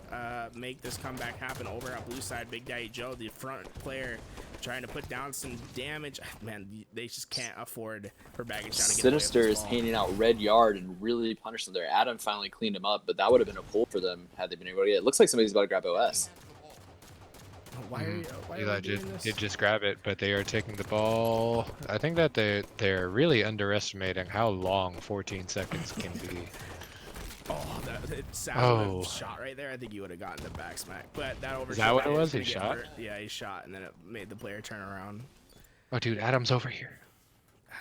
make this comeback happen over at blue side. Big Daddy Joe, the front player, trying to put down some damage. Man, they just can't afford for baggage down to get away with Sinister this is ball. handing out red yard and really punishing them there. Adam finally cleaned him up, but that would have been a pull for them had they been able to get it. Looks like somebody's about to grab OS. Why are Eli we doing this? did just grab it, but they are taking the ball. I think that they're really underestimating how long 14 seconds can be. Oh, it sounded Oh. a shot right there. I think he would have gotten the back smack. But that overshot. Is that what it is was? gonna He get shot? hurt. Yeah, he shot, and then it made the player turn around. Oh, dude, Adam's over here.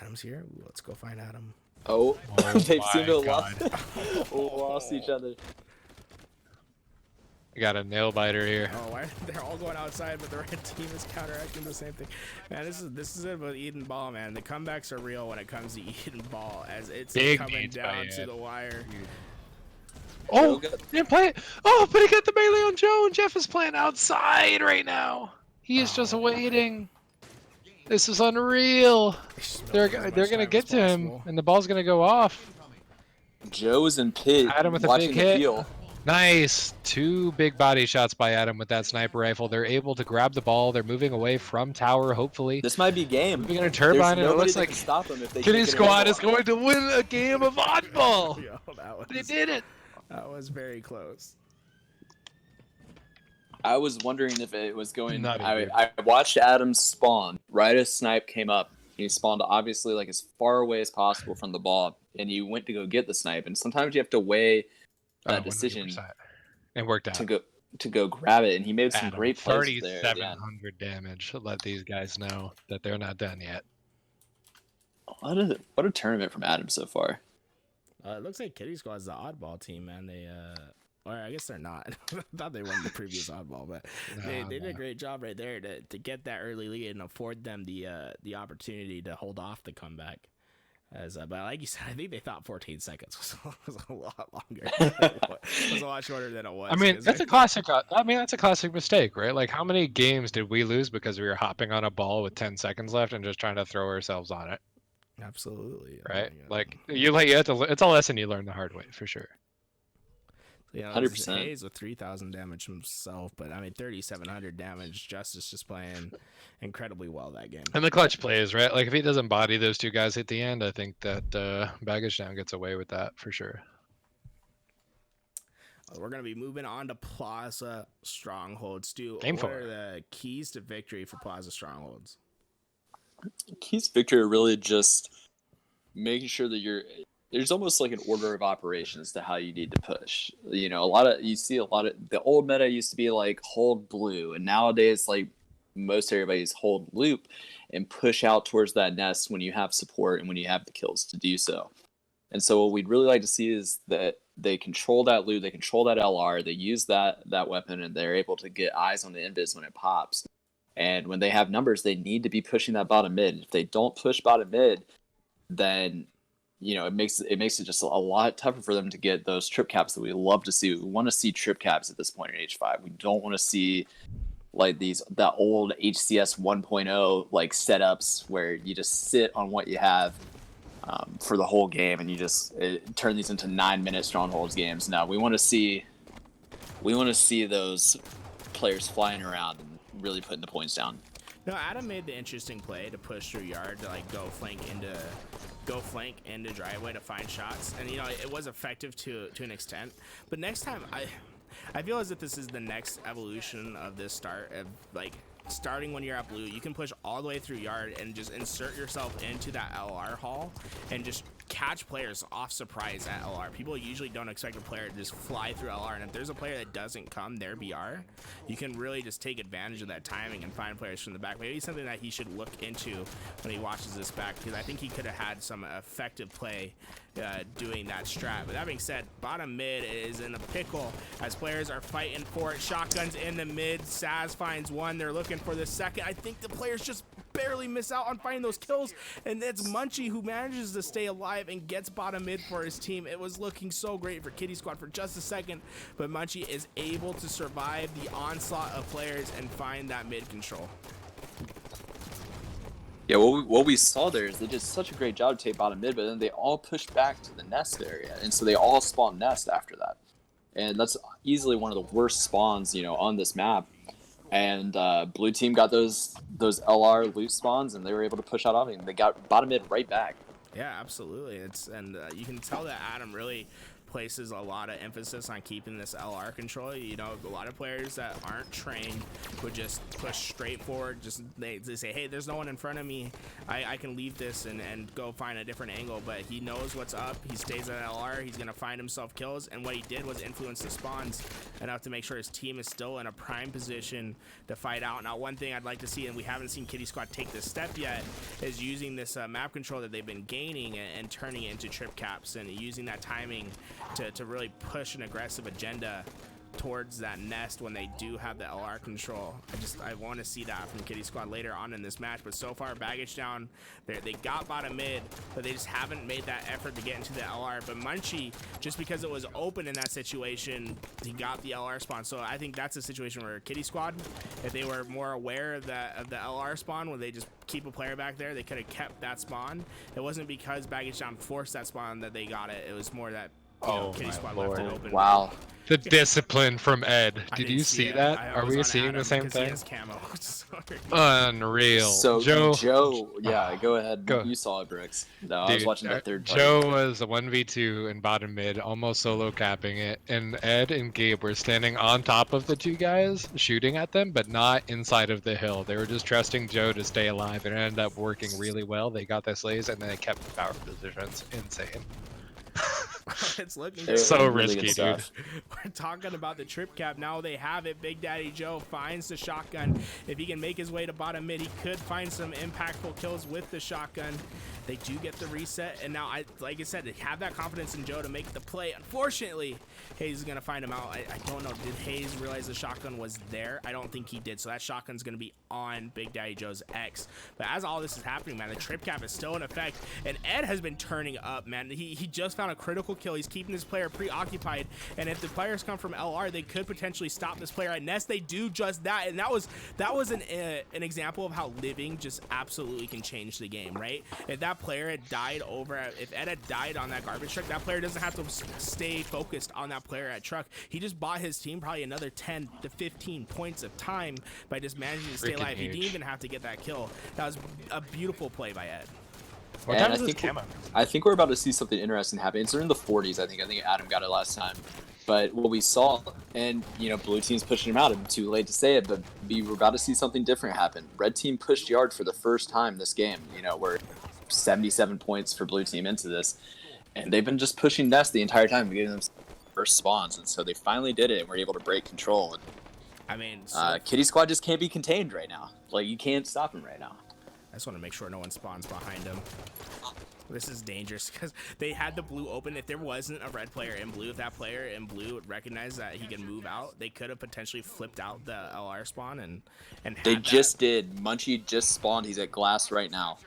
Adam's here. Ooh, let's go find Adam. Oh, Oh they seem to my have lost each other. We got a nail biter here. Oh, why they're all going outside, but the red team is counteracting the same thing. Man, this is it with Eden Ball, man. The comebacks are real when it comes to Eden Ball, as it's Big coming needs by down to Ed. the wire. Oh, Joe got- didn't play it. Oh, but he got the melee on Joe, and Jeff is playing outside right now. He is just waiting. This is unreal. They're gonna get to him, and the ball's gonna go off. Joe's in pit, Adam with a watching big the hit. peel. Nice. 2 big body shots by Adam with that sniper rifle. They're able to grab the ball. They're moving away from tower, hopefully. This might be game. Moving in a There's turbine, and it nobody looks that like can stop them if they Kitty can't get Squad a is going to win a game of oddball. Yo, They did it. that was very close. I was wondering if it was going. Not I even. watched Adam spawn right as snipe came up. He spawned obviously like as far away as possible from the ball, and he went to go get the snipe. And sometimes you have to weigh that decision 100%. It worked out. to go grab it. And he made some Adam, great plays there. at the end. 3,700 damage. Let these guys know that they're not done yet. What a tournament from Adam so far. It looks like Kitty Squad's the oddball team, man. They or I guess they're not. I thought they won the previous oddball, but they did a great job right there to get that early lead and afford them the opportunity to hold off the comeback. But like you said, I think they thought 14 seconds was a lot longer. It was a lot shorter than it was. I mean, 'cause that's a classic. That's a classic mistake, right? Like, how many games did we lose because we were hopping on a ball with 10 seconds left and just trying to throw ourselves on it, absolutely right? Oh my God. Like, you have to. It's a lesson you learn the hard way, for sure. Yeah, 100%. Hayes with 3,000 damage himself, but I mean 3,700 damage. Justice just playing incredibly well that game. And the clutch plays, right? Like, if he doesn't body those 2 guys at the end, I think that Baggage Down gets away with that for sure. We're gonna be moving on to Plaza Strongholds. Stu, Game what four. are the keys to victory for Plaza Strongholds? Keys victory are really just making sure that there's almost like an order of operations to how you need to push. You know, you see a lot of the old meta used to be like hold blue, and nowadays like most everybody's hold loop and push out towards that nest when you have support and when you have the kills to do so. And so what we'd really like to see is that they control that loot, they control that LR, they use that weapon, and they're able to get eyes on the invis when it pops. And when they have numbers, they need to be pushing that bottom mid. If they don't push bottom mid, then it makes it just a lot tougher for them to get those trip caps that we love to see. We want to see trip caps at this point in H5. We don't want to see like that old HCS 1.0 like setups where you just sit on what you have for the whole game and you just turn these into 9-minute strongholds games. No, we want to see those players flying around and really putting the points down. No, Adam made the interesting play to push through yard to like go flank into driveway to find shots, and it was effective to an extent. But next time, I feel as if this is the next evolution of this start of like starting when you're at blue. You can push all the way through yard and just insert yourself into that LR hall and just catch players off surprise at LR. People usually don't expect a player to just fly through LR, and if there's a player that doesn't come their BR, you can really just take advantage of that timing and find players from the back. Maybe something that he should look into when he watches this back, because I think he could have had some effective play doing that strat. But that being said, bottom mid is in a pickle as players are fighting for it. Shotguns in the mid. Saz finds one. They're looking for the second. I think the players just barely miss out on finding those kills, and it's Munchie who manages to stay alive and gets bottom mid for his team. It was looking so great for Kitty Squad for just a second, but Munchie is able to survive the onslaught of players and find that mid control. Yeah, what we saw there is they did such a great job to take bottom mid, but then they all pushed back to the nest area, and so they all spawned nest after that. And that's easily one of the worst spawns, on this map. And blue team got those LR loot spawns, and they were able to push out on it. They got bottom mid right back. Yeah, absolutely. You can tell that Adam really places a lot of emphasis on keeping this LR control. A lot of players that aren't trained would just push straight forward. They say, hey, there's no one in front of me. I can leave this and go find a different angle. But he knows what's up. He stays at LR. He's going to find himself kills. And what he did was influence the spawns enough to make sure his team is still in a prime position to fight out. Now, one thing I'd like to see, and we haven't seen Kitty Squad take this step yet, is using this map control that they've been gaining and turning it into trip caps and using that timing to really push an aggressive agenda towards that nest when they do have the LR control. I want to see that from Kitty Squad later on in this match, but so far Baggage down, they got bottom mid, but they just haven't made that effort to get into the LR. But Munchie, just because it was open in that situation, he got the LR spawn. So I think that's a situation where Kitty Squad, if they were more aware of the LR spawn, where they just keep a player back there, they could have kept that spawn. It wasn't because Baggage down forced that spawn that they got it. It was more that Kitty Squad left it open. Wow. The discipline from Ed. Did you see that? Are we seeing the same thing? Unreal. So Joe, yeah, go ahead. Go. You saw it, Bricks. No, I was watching that third part. Joe was a 1v2 in bottom mid, almost solo capping it, and Ed and Gabe were standing on top of the two guys, shooting at them, but not inside of the hill. They were just trusting Joe to stay alive, and it ended up working really well. They got this lays, and then they kept the power positions. Insane. It's looking It's so really risky, good dude. stuff. We're talking about the trip cap. Now they have it. Big Daddy Joe finds the shotgun. If he can make his way to bottom mid, he could find some impactful kills with the shotgun. They do get the reset, and now, like I said, they have that confidence in Joe to make the play. Unfortunately, Hayes is going to find him out. I don't know. Did Hayes realize the shotgun was there? I don't think he did, so that shotgun's going to be on Big Daddy Joe's X. But as all this is happening, man, the trip cap is still in effect, and Ed has been turning up, man. He just found a critical kill. He's keeping his player preoccupied, and if the players come from LR, they could potentially stop this player at Nest. They do just that, and that was an example of how living just absolutely can change the game, right? If that player had died if Ed had died on that garbage truck, that player doesn't have to stay focused on that player at truck. He just bought his team probably another 10 to 15 points of time by just managing to stay Freaking alive. He huge. didn't even have to get that kill. That was a beautiful play by Ed. What And time is I this think camo? I think we're about to see something interesting happen. It's in the 40s, I think. I think Adam got it last time. But what we saw, and blue team's pushing him out. It's too late to say it, but we were about to see something different happen. Red team pushed yard for the first time this game. We're 77 points for blue team into this, and they've been just pushing nest the entire time, getting them first spawns, and so they finally did it and were able to break control. I mean, Kitty Squad just can't be contained right now. Like, you can't stop him right now. I just want to make sure no one spawns behind him. This is dangerous because they had the blue open. If there wasn't a red player in blue, if that player in blue would recognize that he can move out, they could have potentially flipped out the LR spawn and They had that. just did. Munchie just spawned. He's at glass right now.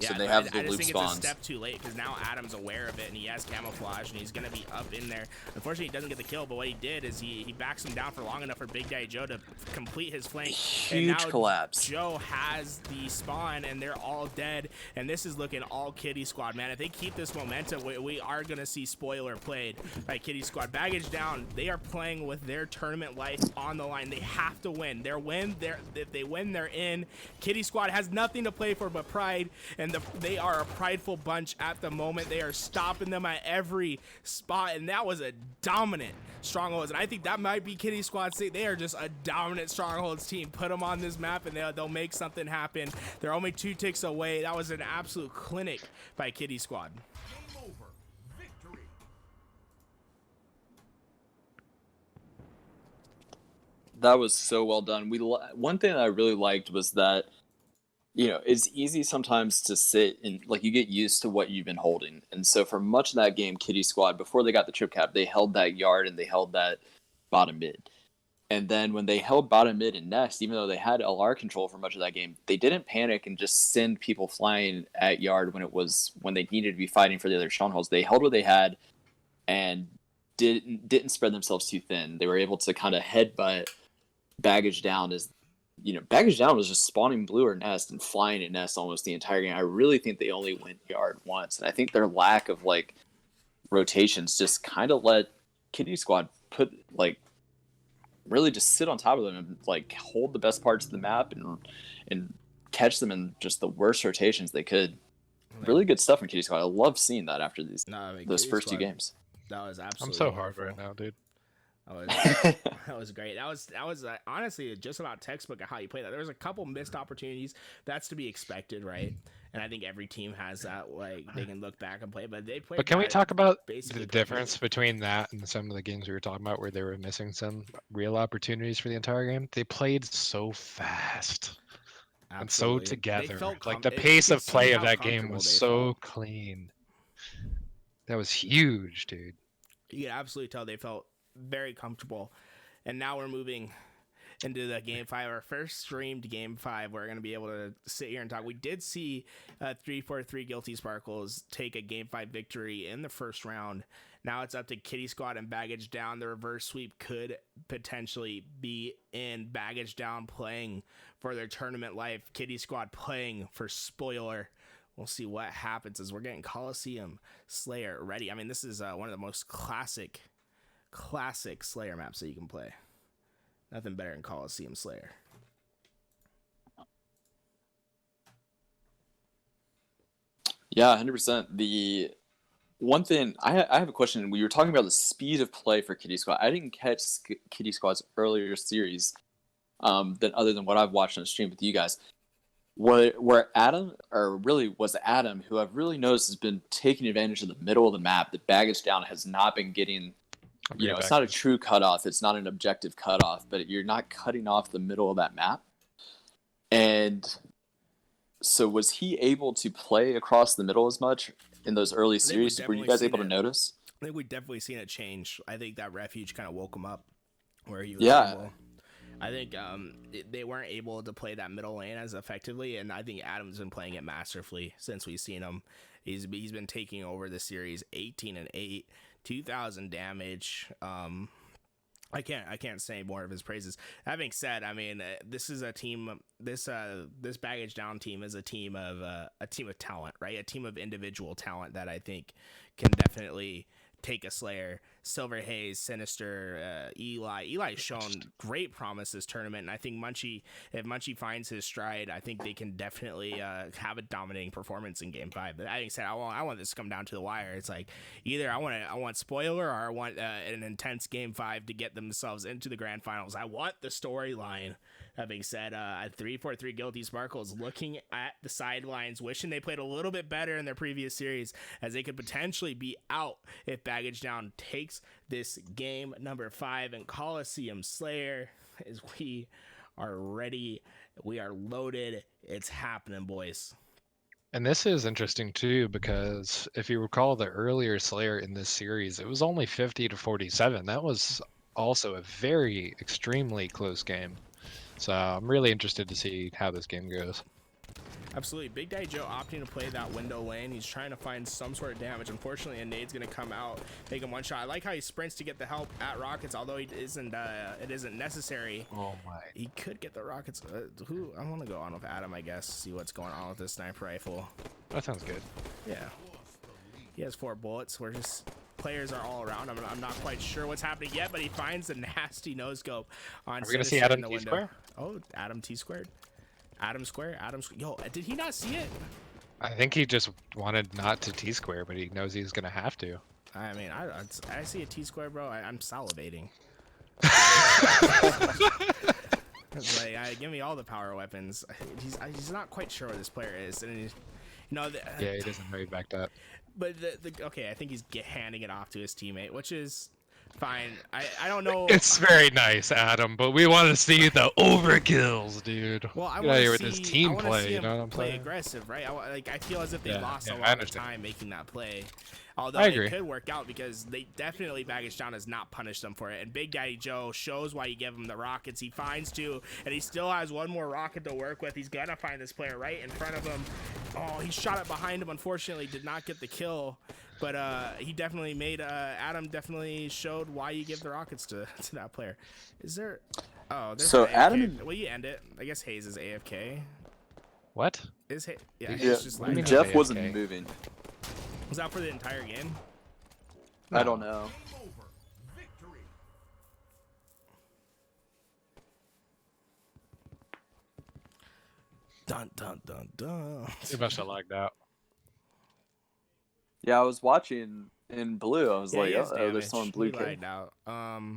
So they have the I just loop think spawns. it's a step too late because now Adam's aware of it and he has camouflage and he's gonna be up in there. Unfortunately, he doesn't get the kill, but what he did is he backs him down for long enough for Big Daddy Joe to complete his flank. And Huge now collapse. Joe has the spawn and they're all dead. And this is looking all Kitty Squad, man. If they keep this momentum, we are gonna see spoiler played by Kitty Squad. Baggage down. They are playing with their tournament life on the line. They have to win. If they win, they're in. Kitty Squad has nothing to play for but pride, and they are a prideful bunch at the moment. They are stopping them at every spot, and that was a dominant Strongholds. And I think that might be Kitty Squad State. They are just a dominant Strongholds team. Put them on this map, and they'll make something happen. They're only 2 ticks away. That was an absolute clinic by Kitty Squad. That was so well done. One thing that I really liked was that, it's easy sometimes to sit and you get used to what you've been holding. And so for much of that game, Kitty Squad, before they got the trip cap, they held that yard and they held that bottom mid. And then when they held bottom mid and nest, even though they had LR control for much of that game, they didn't panic and just send people flying at yard when they needed to be fighting for the other strongholds. They held what they had and didn't spread themselves too thin. They were able to kind of headbutt Baggage Down Baggage Down was just spawning blue or nest and flying at nest almost the entire game. I really think they only went yard once. And I think their lack of rotations just kind of let Kitty Squad really just sit on top of them and hold the best parts of the map and catch them in just the worst rotations they could. Really good stuff from Kitty Squad. I love seeing that after those Kitty first Squad, 2 games. That was absolutely I'm so hard wonderful. right now, dude. That was great. That was honestly just about textbook of how you play that. There was a couple missed opportunities. That's to be expected, right? And I think every team has that. They can look back and play, but they play. But can we talk about basically the difference between that and some of the games we were talking about where they were missing some real opportunities for the entire game? They played so fast and so Absolutely. They together. felt The you pace could of see play of how that game comfortable was they so felt. clean. That was huge, dude. You can absolutely tell they felt very comfortable. And now we're moving into the Game 5, our first streamed Game 5. We're going to be able to sit here and talk. We did see 343 Guilty Sparkles take a Game 5 victory in the first round. Now it's up to Kitty Squad and Baggage Down. The reverse sweep could potentially be in. Baggage Down playing for their tournament life. Kitty Squad playing for spoiler. We'll see what happens as we're getting Coliseum Slayer ready. I mean, this is one of the most classic Slayer maps that you can play. Nothing better than Coliseum Slayer. Yeah, 100%. The one thing I have a question. We were talking about the speed of play for Kitty Squad. I didn't catch Kitty Squad's earlier series, other than what I've watched on stream with you guys. Where Adam, or really was Adam, who I've really noticed has been taking advantage of the middle of the map. The Baggage Down has not been getting. It's not a true cutoff. It's not an objective cutoff, but you're not cutting off the middle of that map. And so was he able to play across the middle as much in those early series? Were you guys able to notice? I think we've definitely seen a change. I think that refuge kind of woke him up where he was able. I think they weren't able to play that middle lane as effectively, and I think Adam's been playing it masterfully since we've seen him. He's been taking over the series 18-8. 2,000 damage. I can't say more of his praises. That being said, I mean, this is a team. This Baggage Down team is a team of talent, right? A team of individual talent that I think can definitely take a Slayer. Silver Haze, Sinister, Eli's shown great promise this tournament, and I think if Munchie finds his stride, I think they can definitely have a dominating performance in Game 5. But that being said, I want this to come down to the wire. It's either I want spoiler or I want an intense Game 5 to get themselves into the grand finals. I want the storyline. That being said, 343 Guilty Sparkles looking at the sidelines, wishing they played a little bit better in their previous series, as they could potentially be out if Baggage Down takes this game number 5. And Coliseum Slayer, as we are ready, we are loaded. It's happening, boys. And this is interesting too, because if you recall the earlier Slayer in this series, it was only 50 to 47. That was also a very extremely close game. So I'm really interested to see how this game goes. Absolutely. Big Daddy Joe opting to play that window lane. He's trying to find some sort of damage. Unfortunately, a nade's going to come out, make him one shot. I like how he sprints to get the help at Rockets, although it isn't necessary. Oh my. He could get the Rockets. I want to go on with Adam, I guess, see what's going on with this sniper rifle. That sounds good. Yeah. He has 4 bullets. We're just... Players are all around. I'm not quite sure what's happening yet, but he finds a nasty no scope on. Are we gonna see Sinister Adam in the T window. square? Oh, Adam T squared. Adam square. Adam. Yo, did he not see it? I think he just wanted not to T square, but he knows he's gonna have to. I mean, I see a T square, bro. I'm salivating. It's like, give me all the power weapons. He's not quite sure where this player is, and he's, you know. Yeah, he doesn't know he backed up. But okay, I think he's handing it off to his teammate, which is fine. I don't know. It's very nice, Adam, but we want to see the overkills, dude. Well, I Get out want of here to with see this team I wanna play. see You him know what I'm play saying? aggressive, right? I feel as if they Yeah, lost yeah, a I lot of understand. time making that play. Although I it agree. could work out because they definitely Baggage Down has not punished them for it. And Big Daddy Joe shows why you give him the rockets. He finds 2, and he still has 1 more rocket to work with. He's gonna find this player right in front of him. Oh, he shot it behind him. Unfortunately, did not get the kill. But he definitely made Adam definitely showed why you give the rockets to that player. Is there? Oh, there's So an AFK. Adam- Will you end it? I guess Hayes is AFK. What? Is Hayes? Yeah, Yeah, Hayes just What do you like mean Jeff AFK? wasn't moving. was that for the entire game. I don't know. Dun dun dun dun. He must have lagged out. Yeah, I was watching in blue. I was Yeah, like, he has oh, there's someone damage. blue He kid. lagged out.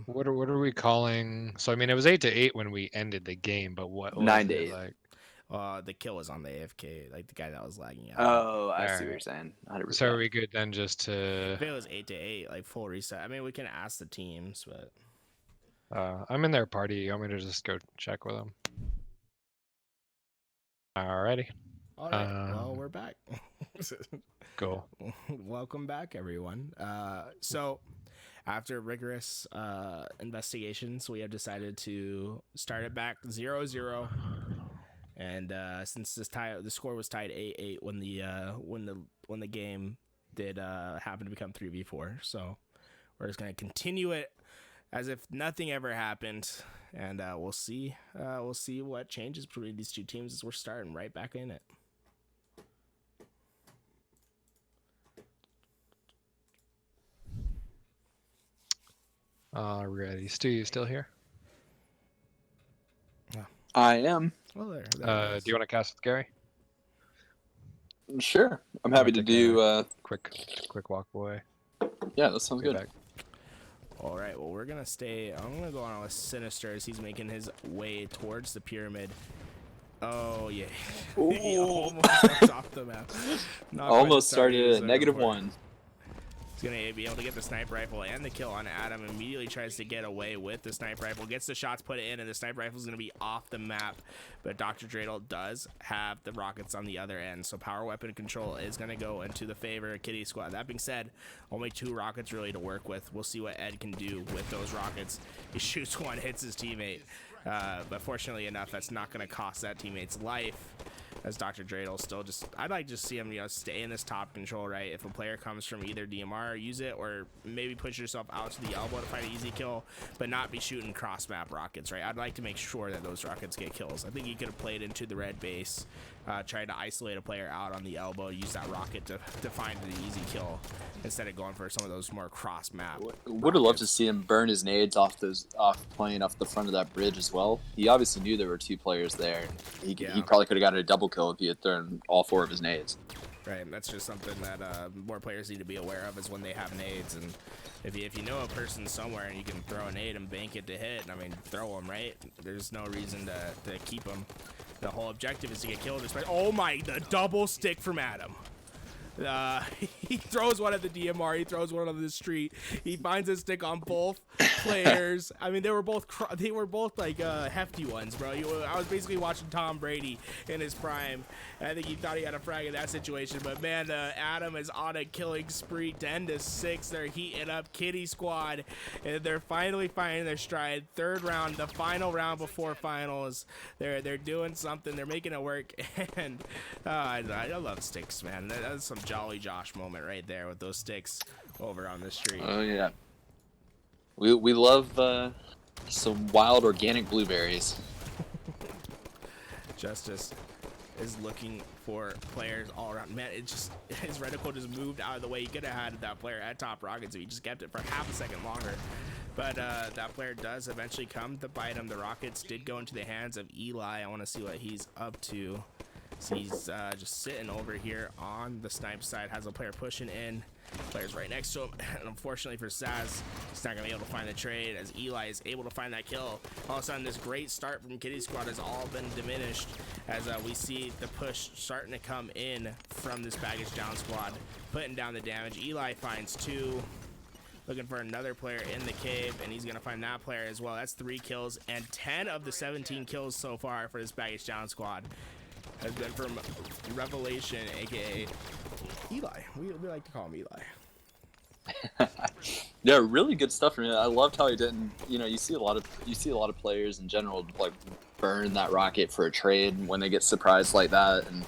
What are we calling? So I mean, it was 8-8 when we ended the game, but what was 9 to it 8. Like, the kill was on the AFK, like the guy that was lagging out. Oh, I see what Alright. you're saying. 100%. So are we good then? Just to If it was 8-8, like full reset. I mean, we can ask the teams, but I'm in their party. You want me to just go check with them? Alrighty, all right. Well, Um, we're back. cool. Welcome back, everyone. So, after rigorous investigations, we have decided to start it back 0-0. And since the score was tied 8-8 when the game did happen to become 3v4, so we're just gonna continue it as if nothing ever happened, and we'll see what changes between these two teams as we're starting right back in it. Alrighty, Stu, you still here? I am. Well, there Do you want to cast with Gary? Sure. I'm happy to take do. Quick walk boy. Yeah, that sounds Be good. back. All right, well, we're gonna stay. I'm gonna go on with Sinister as he's making his way towards the pyramid. Oh yeah, he Ooh. almost went off the map. Not quite Almost the target he was started at looking for. -1. He's gonna be able to get the sniper rifle and the kill on Adam. Immediately tries to get away with the sniper rifle, gets the shots put in, and the sniper rifle is gonna be off the map. But Dr. Dreidel does have the rockets on the other end, so power weapon control is gonna go into the favor of Kitty Squad. That being said, only 2 rockets really to work with. We'll see what Ed can do with those rockets. He shoots one, hits his teammate, but fortunately enough, that's not gonna cost that teammate's life. As Dr. Dreidel still just, I'd like to see him, stay in this top control, right? If a player comes from either DMR, use it, or maybe push yourself out to the elbow to find an easy kill, but not be shooting cross-map rockets, right? I'd like to make sure that those rockets get kills. I think he could have played into the red base, tried to isolate a player out on the elbow, use that rocket to find an easy kill, instead of going for some of those more cross-map. Would have loved to see him burn his nades off playing off the front of that bridge as well. He obviously knew there were 2 players there. He Yeah. probably could have got a double kill if he had thrown all 4 of his nades. Right, that's just something that more players need to be aware of, is when they have nades. And if you know a person somewhere and you can throw a nade and bank it to hit, I mean, throw them, right? There's no reason to keep them. The whole objective is to get killed. Oh my, the double stick from Adam. He throws one at the DMR. He throws one on the street. He finds a stick on both players. I mean, they were both like hefty ones, bro. I was basically watching Tom Brady in his prime. And I think he thought he had a frag in that situation. But man, Adam is on a killing spree, 10-6. They're heating up Kitty Squad, and they're finally finding their stride. Third round, the final round before finals. They're doing something. They're making it work. And I love sticks, man. That's some Jolly Josh moment right there with those sticks over on the street. Oh yeah. We love some wild organic blueberries. Justice is looking for players all around. Man, his reticle just moved out of the way. He could have had that player at top rockets if he just kept it for half a second longer. But that player does eventually come to bite him. The rockets did go into the hands of Eli. I want to see what he's up to. So he's just sitting over here on the snipe side. Has a player pushing in. Player's right next to him. And unfortunately for Saz, he's not going to be able to find the trade as Eli is able to find that kill. All of a sudden, this great start from Kitty Squad has all been diminished as we see the push starting to come in from this baggage down squad, putting down the damage. Eli finds 2. Looking for another player in the cave, and he's going to find that player as well. That's 3 kills, and 10 of the 17 kills so far for this baggage down squad has been from Revelation, aka Eli. We like to call him Eli. Yeah, really good stuff from him. I loved how he didn't. You know, you see a lot of players in general like burn that rocket for a trade when they get surprised like that, and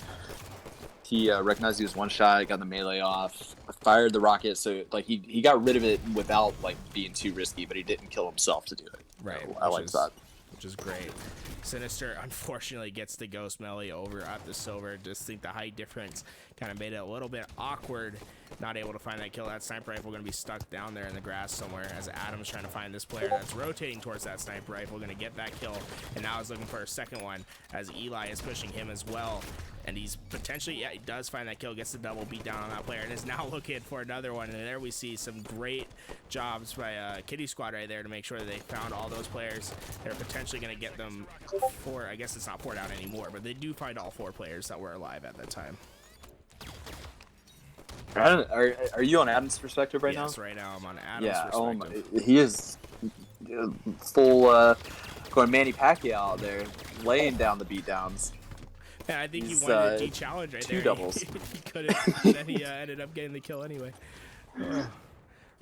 he recognized he was one shot, got the melee off, fired the rocket, so like he got rid of it without like being too risky, but he didn't kill himself to do it. Right. So I like that. Which is great. Sinister unfortunately gets the ghost melee over at the silver. Just think the height difference kind of made it a little bit awkward. Not able to find that kill. That sniper rifle going to be stuck down there in the grass somewhere as Adam's trying to find this player that's rotating towards that sniper rifle. Going to get that kill. And now he's looking for a second one as Eli is pushing him as well. And he's potentially, yeah, he does find that kill, gets the double beat down on that player, and is now looking for another one. And there we see some great jobs by Kitty Squad right there to make sure that they found all those players. They're potentially going to get them 4, I guess it's not 4 down anymore, but they do find all 4 players that were alive at that time. Are you on Adam's perspective right now? Yes, right now I'm on Adam's perspective. Yeah, he is full going Manny Pacquiao out there, laying down the beatdowns. Yeah, I think He's, he wanted a G challenge right 2 there. doubles. He couldn't, and then he ended up getting the kill anyway.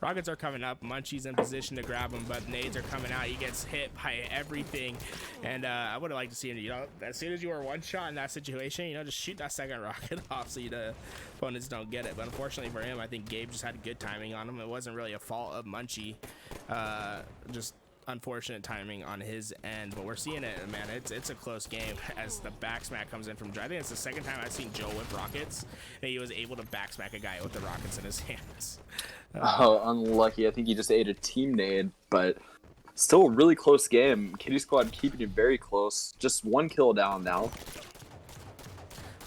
Rockets are coming up. Munchie's in position to grab him, but nades are coming out. He gets hit by everything, and I would have liked to see him. You know, as soon as you were one shot in that situation, you know, just shoot that second rocket off so the opponents don't get it. But unfortunately for him, I think Gabe just had good timing on him. It wasn't really a fault of Munchie, just unfortunate timing on his end. But we're seeing it, man. It's a close game as the back smack comes in from Joe. I think it's the second time I've seen Joe whip rockets, and he was able to back smack a guy with the rockets in his hands. Oh, unlucky. I think he just ate a team nade, but still a really close game. Kitty Squad keeping it very close. Just 1 kill down now.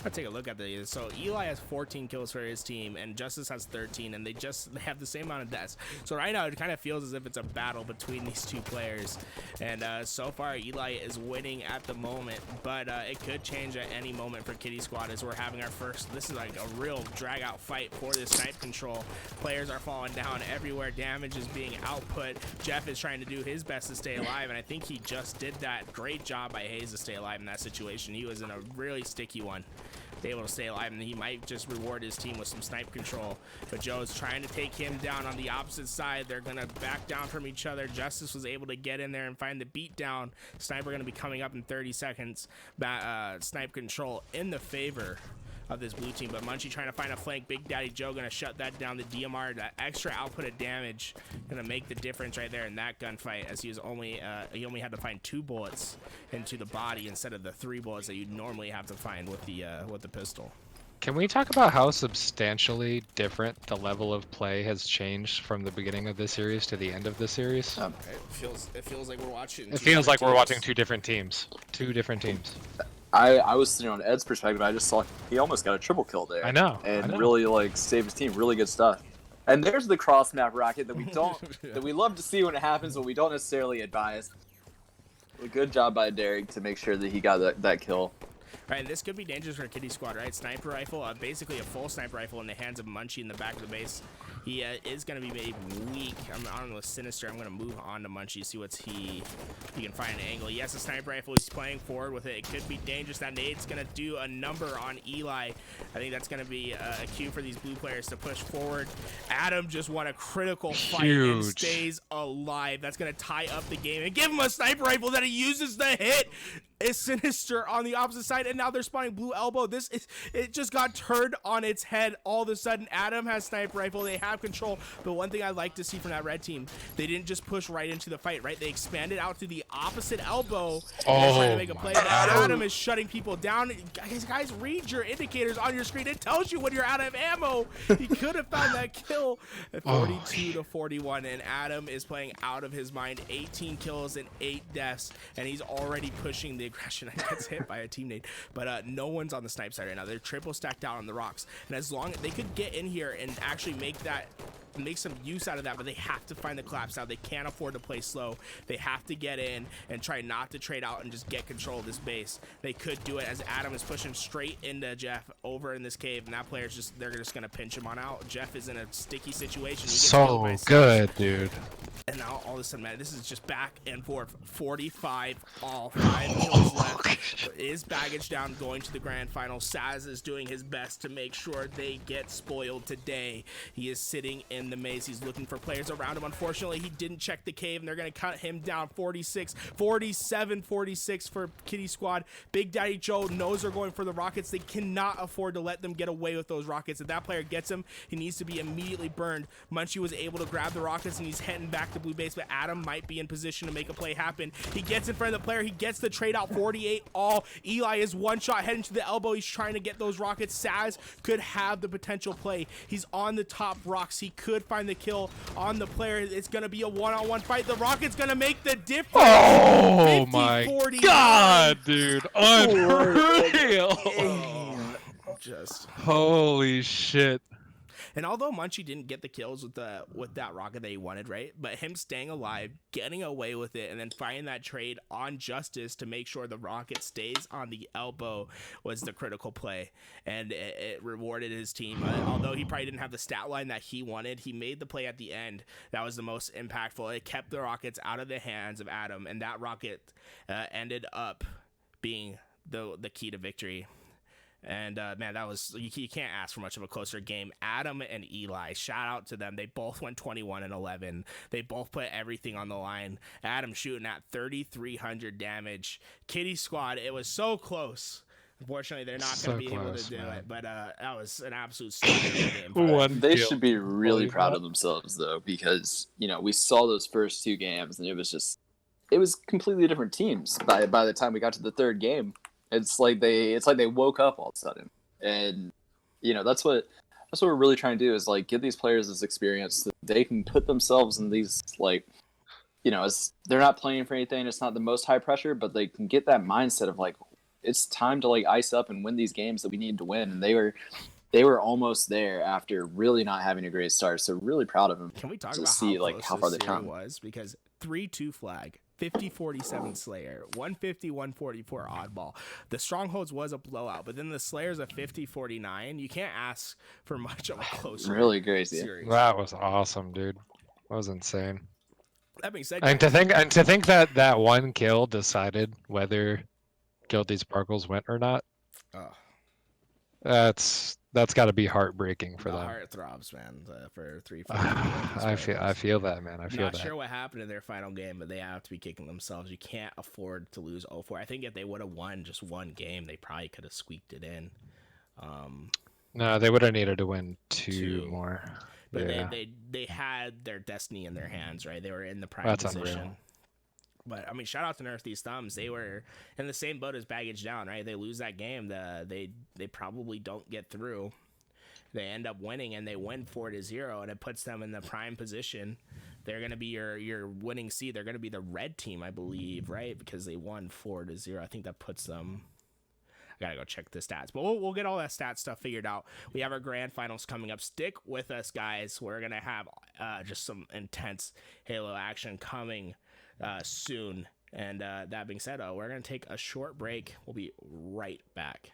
I'll take a look at the. So Eli has 14 kills for his team, and Justice has 13, and they have the same amount of deaths. So right now it kind of feels as if it's a battle between these 2 players, and so far Eli is winning at the moment, but it could change at any moment for Kitty Squad as we're having our first. This is like a real drag out fight for this snipe control. Players are falling down everywhere. Damage is being output. Jeff is trying to do his best to stay alive, and I think he just did that. Great job by Hayes to stay alive in that situation. He was in a really sticky one. Able to stay alive, and he might just reward his team with some snipe control, but Joe's trying to take him down on the opposite side. They're gonna back down from each other. Justice was able to get in there and find the beat down. Sniper gonna be coming up in 30 seconds. Snipe control in the favor of this blue team, but Munchie trying to find a flank. Big Daddy Joe gonna shut that down. The DMR, that extra output of damage, gonna make the difference right there in that gunfight, as he only had to find 2 bullets into the body instead of the 3 bullets that you'd normally have to find with the pistol. Can we talk about how substantially different the level of play has changed from the beginning of this series to the end of the series? It feels like we're watching. It feels like we're watching 2 different teams. 2 different teams. I was sitting on Ed's perspective. I just saw he almost got a triple kill there. I know. And really like saved his team. Really good stuff. And there's the cross map rocket that we don't that we love to see when it happens, but we don't necessarily advise. A good job by Derek to make sure that he got that kill. Right, and this could be dangerous for Kitty Squad, right? Sniper rifle, basically a full sniper rifle in the hands of Munchie in the back of the base. He is going to be made weak. I'm on with Sinister. I'm going to move on to Munchie, see what's he can find an angle. Yes, a sniper rifle. He's playing forward with it. It could be dangerous. That nade's going to do a number on Eli. I think that's going to be a cue for these blue players to push forward. Adam just won a critical fight and stays alive. That's going to tie up the game and give him a sniper rifle that he uses to hit is Sinister on the opposite side, and now they're spawning blue elbow. It just got turned on its head all of a sudden. Adam has sniper rifle. They have control, but one thing I like to see from that red team, they didn't just push right into the fight, right? They expanded out to the opposite elbow and trying to make a play. Adam is shutting people down. Guys, read your indicators on your screen. It tells you when you're out of ammo. He could have found that kill at 42 to 41, and Adam is playing out of his mind. 18 kills and 8 deaths, and he's already pushing the aggression. I gets hit by a teammate, but no one's on the snipe side right now. They're triple stacked out on the rocks, and as long as they could get in here and actually make some use out of that, but they have to find the collapse now. They can't afford to play slow. They have to get in and try not to trade out and just get control of this base. They could do it as Adam is pushing straight into Jeff over in this cave, and that player's they're just gonna pinch him on out. Jeff is in a sticky situation. He gets killed by So good, dude. And now all of a sudden, man, this is just back and forth. 45 all, 5 kills left. Is Baggage down going to the grand final? Saz is doing his best to make sure they get spoiled today. He is sitting in the maze. He's looking for players around him. Unfortunately, he didn't check the cave, and they're going to cut him down. 46, 47, 46 for Kitty Squad. Big Daddy Joe knows they're going for the rockets. They cannot afford to let them get away with those rockets. If that player gets him, he needs to be immediately burned. Munchie was able to grab the rockets, and he's heading back to blue base, but Adam might be in position to make a play happen. He gets in front of the player. He gets the trade out. 48 all. Eli is one shot heading to the elbow. He's trying to get those rockets. Saz could have the potential play. He's on the top rocks. He could find the kill on the player. It's going to be a one-on-one fight. The rocket's going to make the difference. Oh 50, my 49. god, dude. Unreal. Just Holy shit. And although Munchie didn't get the kills with that rocket that he wanted, right? But him staying alive, getting away with it, and then finding that trade on Justice to make sure the rocket stays on the elbow was the critical play. And it rewarded his team. Although he probably didn't have the stat line that he wanted, he made the play at the end. That was the most impactful. It kept the rockets out of the hands of Adam, and that rocket ended up being the key to victory. And man, that was you can't ask for much of a closer game. Adam and Eli, shout out to them. They both went 21 and 11. They both put everything on the line. Adam shooting at 3,300 damage. Kitty Squad, it was so close. Unfortunately, they're not going to be able to do it. But that was an absolute stunning game. They should be really proud of themselves, though, because we saw those first 2 games, and it was completely different teams by the time we got to the third game. It's like they woke up all of a sudden, and that's what we're really trying to do is give these players this experience that they can put themselves in these as they're not playing for anything. It's not the most high pressure, but they can get that mindset of it's time to ice up and win these games that we need to win, and they were almost there after really not having a great start. So really proud of them. Can we talk to about see how far this they come? was because 3-2 flag. 50-47 Slayer, 150-144 oddball. The Strongholds was a blowout, but then the Slayer's a 50-49. You can't ask for much of a closer really crazy series. That was awesome, dude. That was insane. That being said, And to think that one kill decided whether Guilty Sparkles went or not. That's got to be heartbreaking for the them. heart throbs, man, for 3-5. I feel that, man. I feel Not that. sure what happened in their final game, but they have to be kicking themselves. You can't afford to lose 0-4. I think if they would have won just one game, they probably could have squeaked it in. No, they would have needed to win two more. But yeah. they had their destiny in their hands, right? They were in the prime That's position. unreal. But I mean, shout out to Nerf These Thumbs. They were in the same boat as Baggage Down, right? They lose that game, they probably don't get through. They end up winning, and they win 4-0, and it puts them in the prime position. They're going to be your winning seed. They're going to be the red team, I believe, right? Because they won 4-0. I think that puts them. I gotta go check the stats, but we'll get all that stat stuff figured out. We have our grand finals coming up. Stick with us, guys. We're gonna have just some intense Halo action coming soon. And that being said, we're going to take a short break. We'll be right back.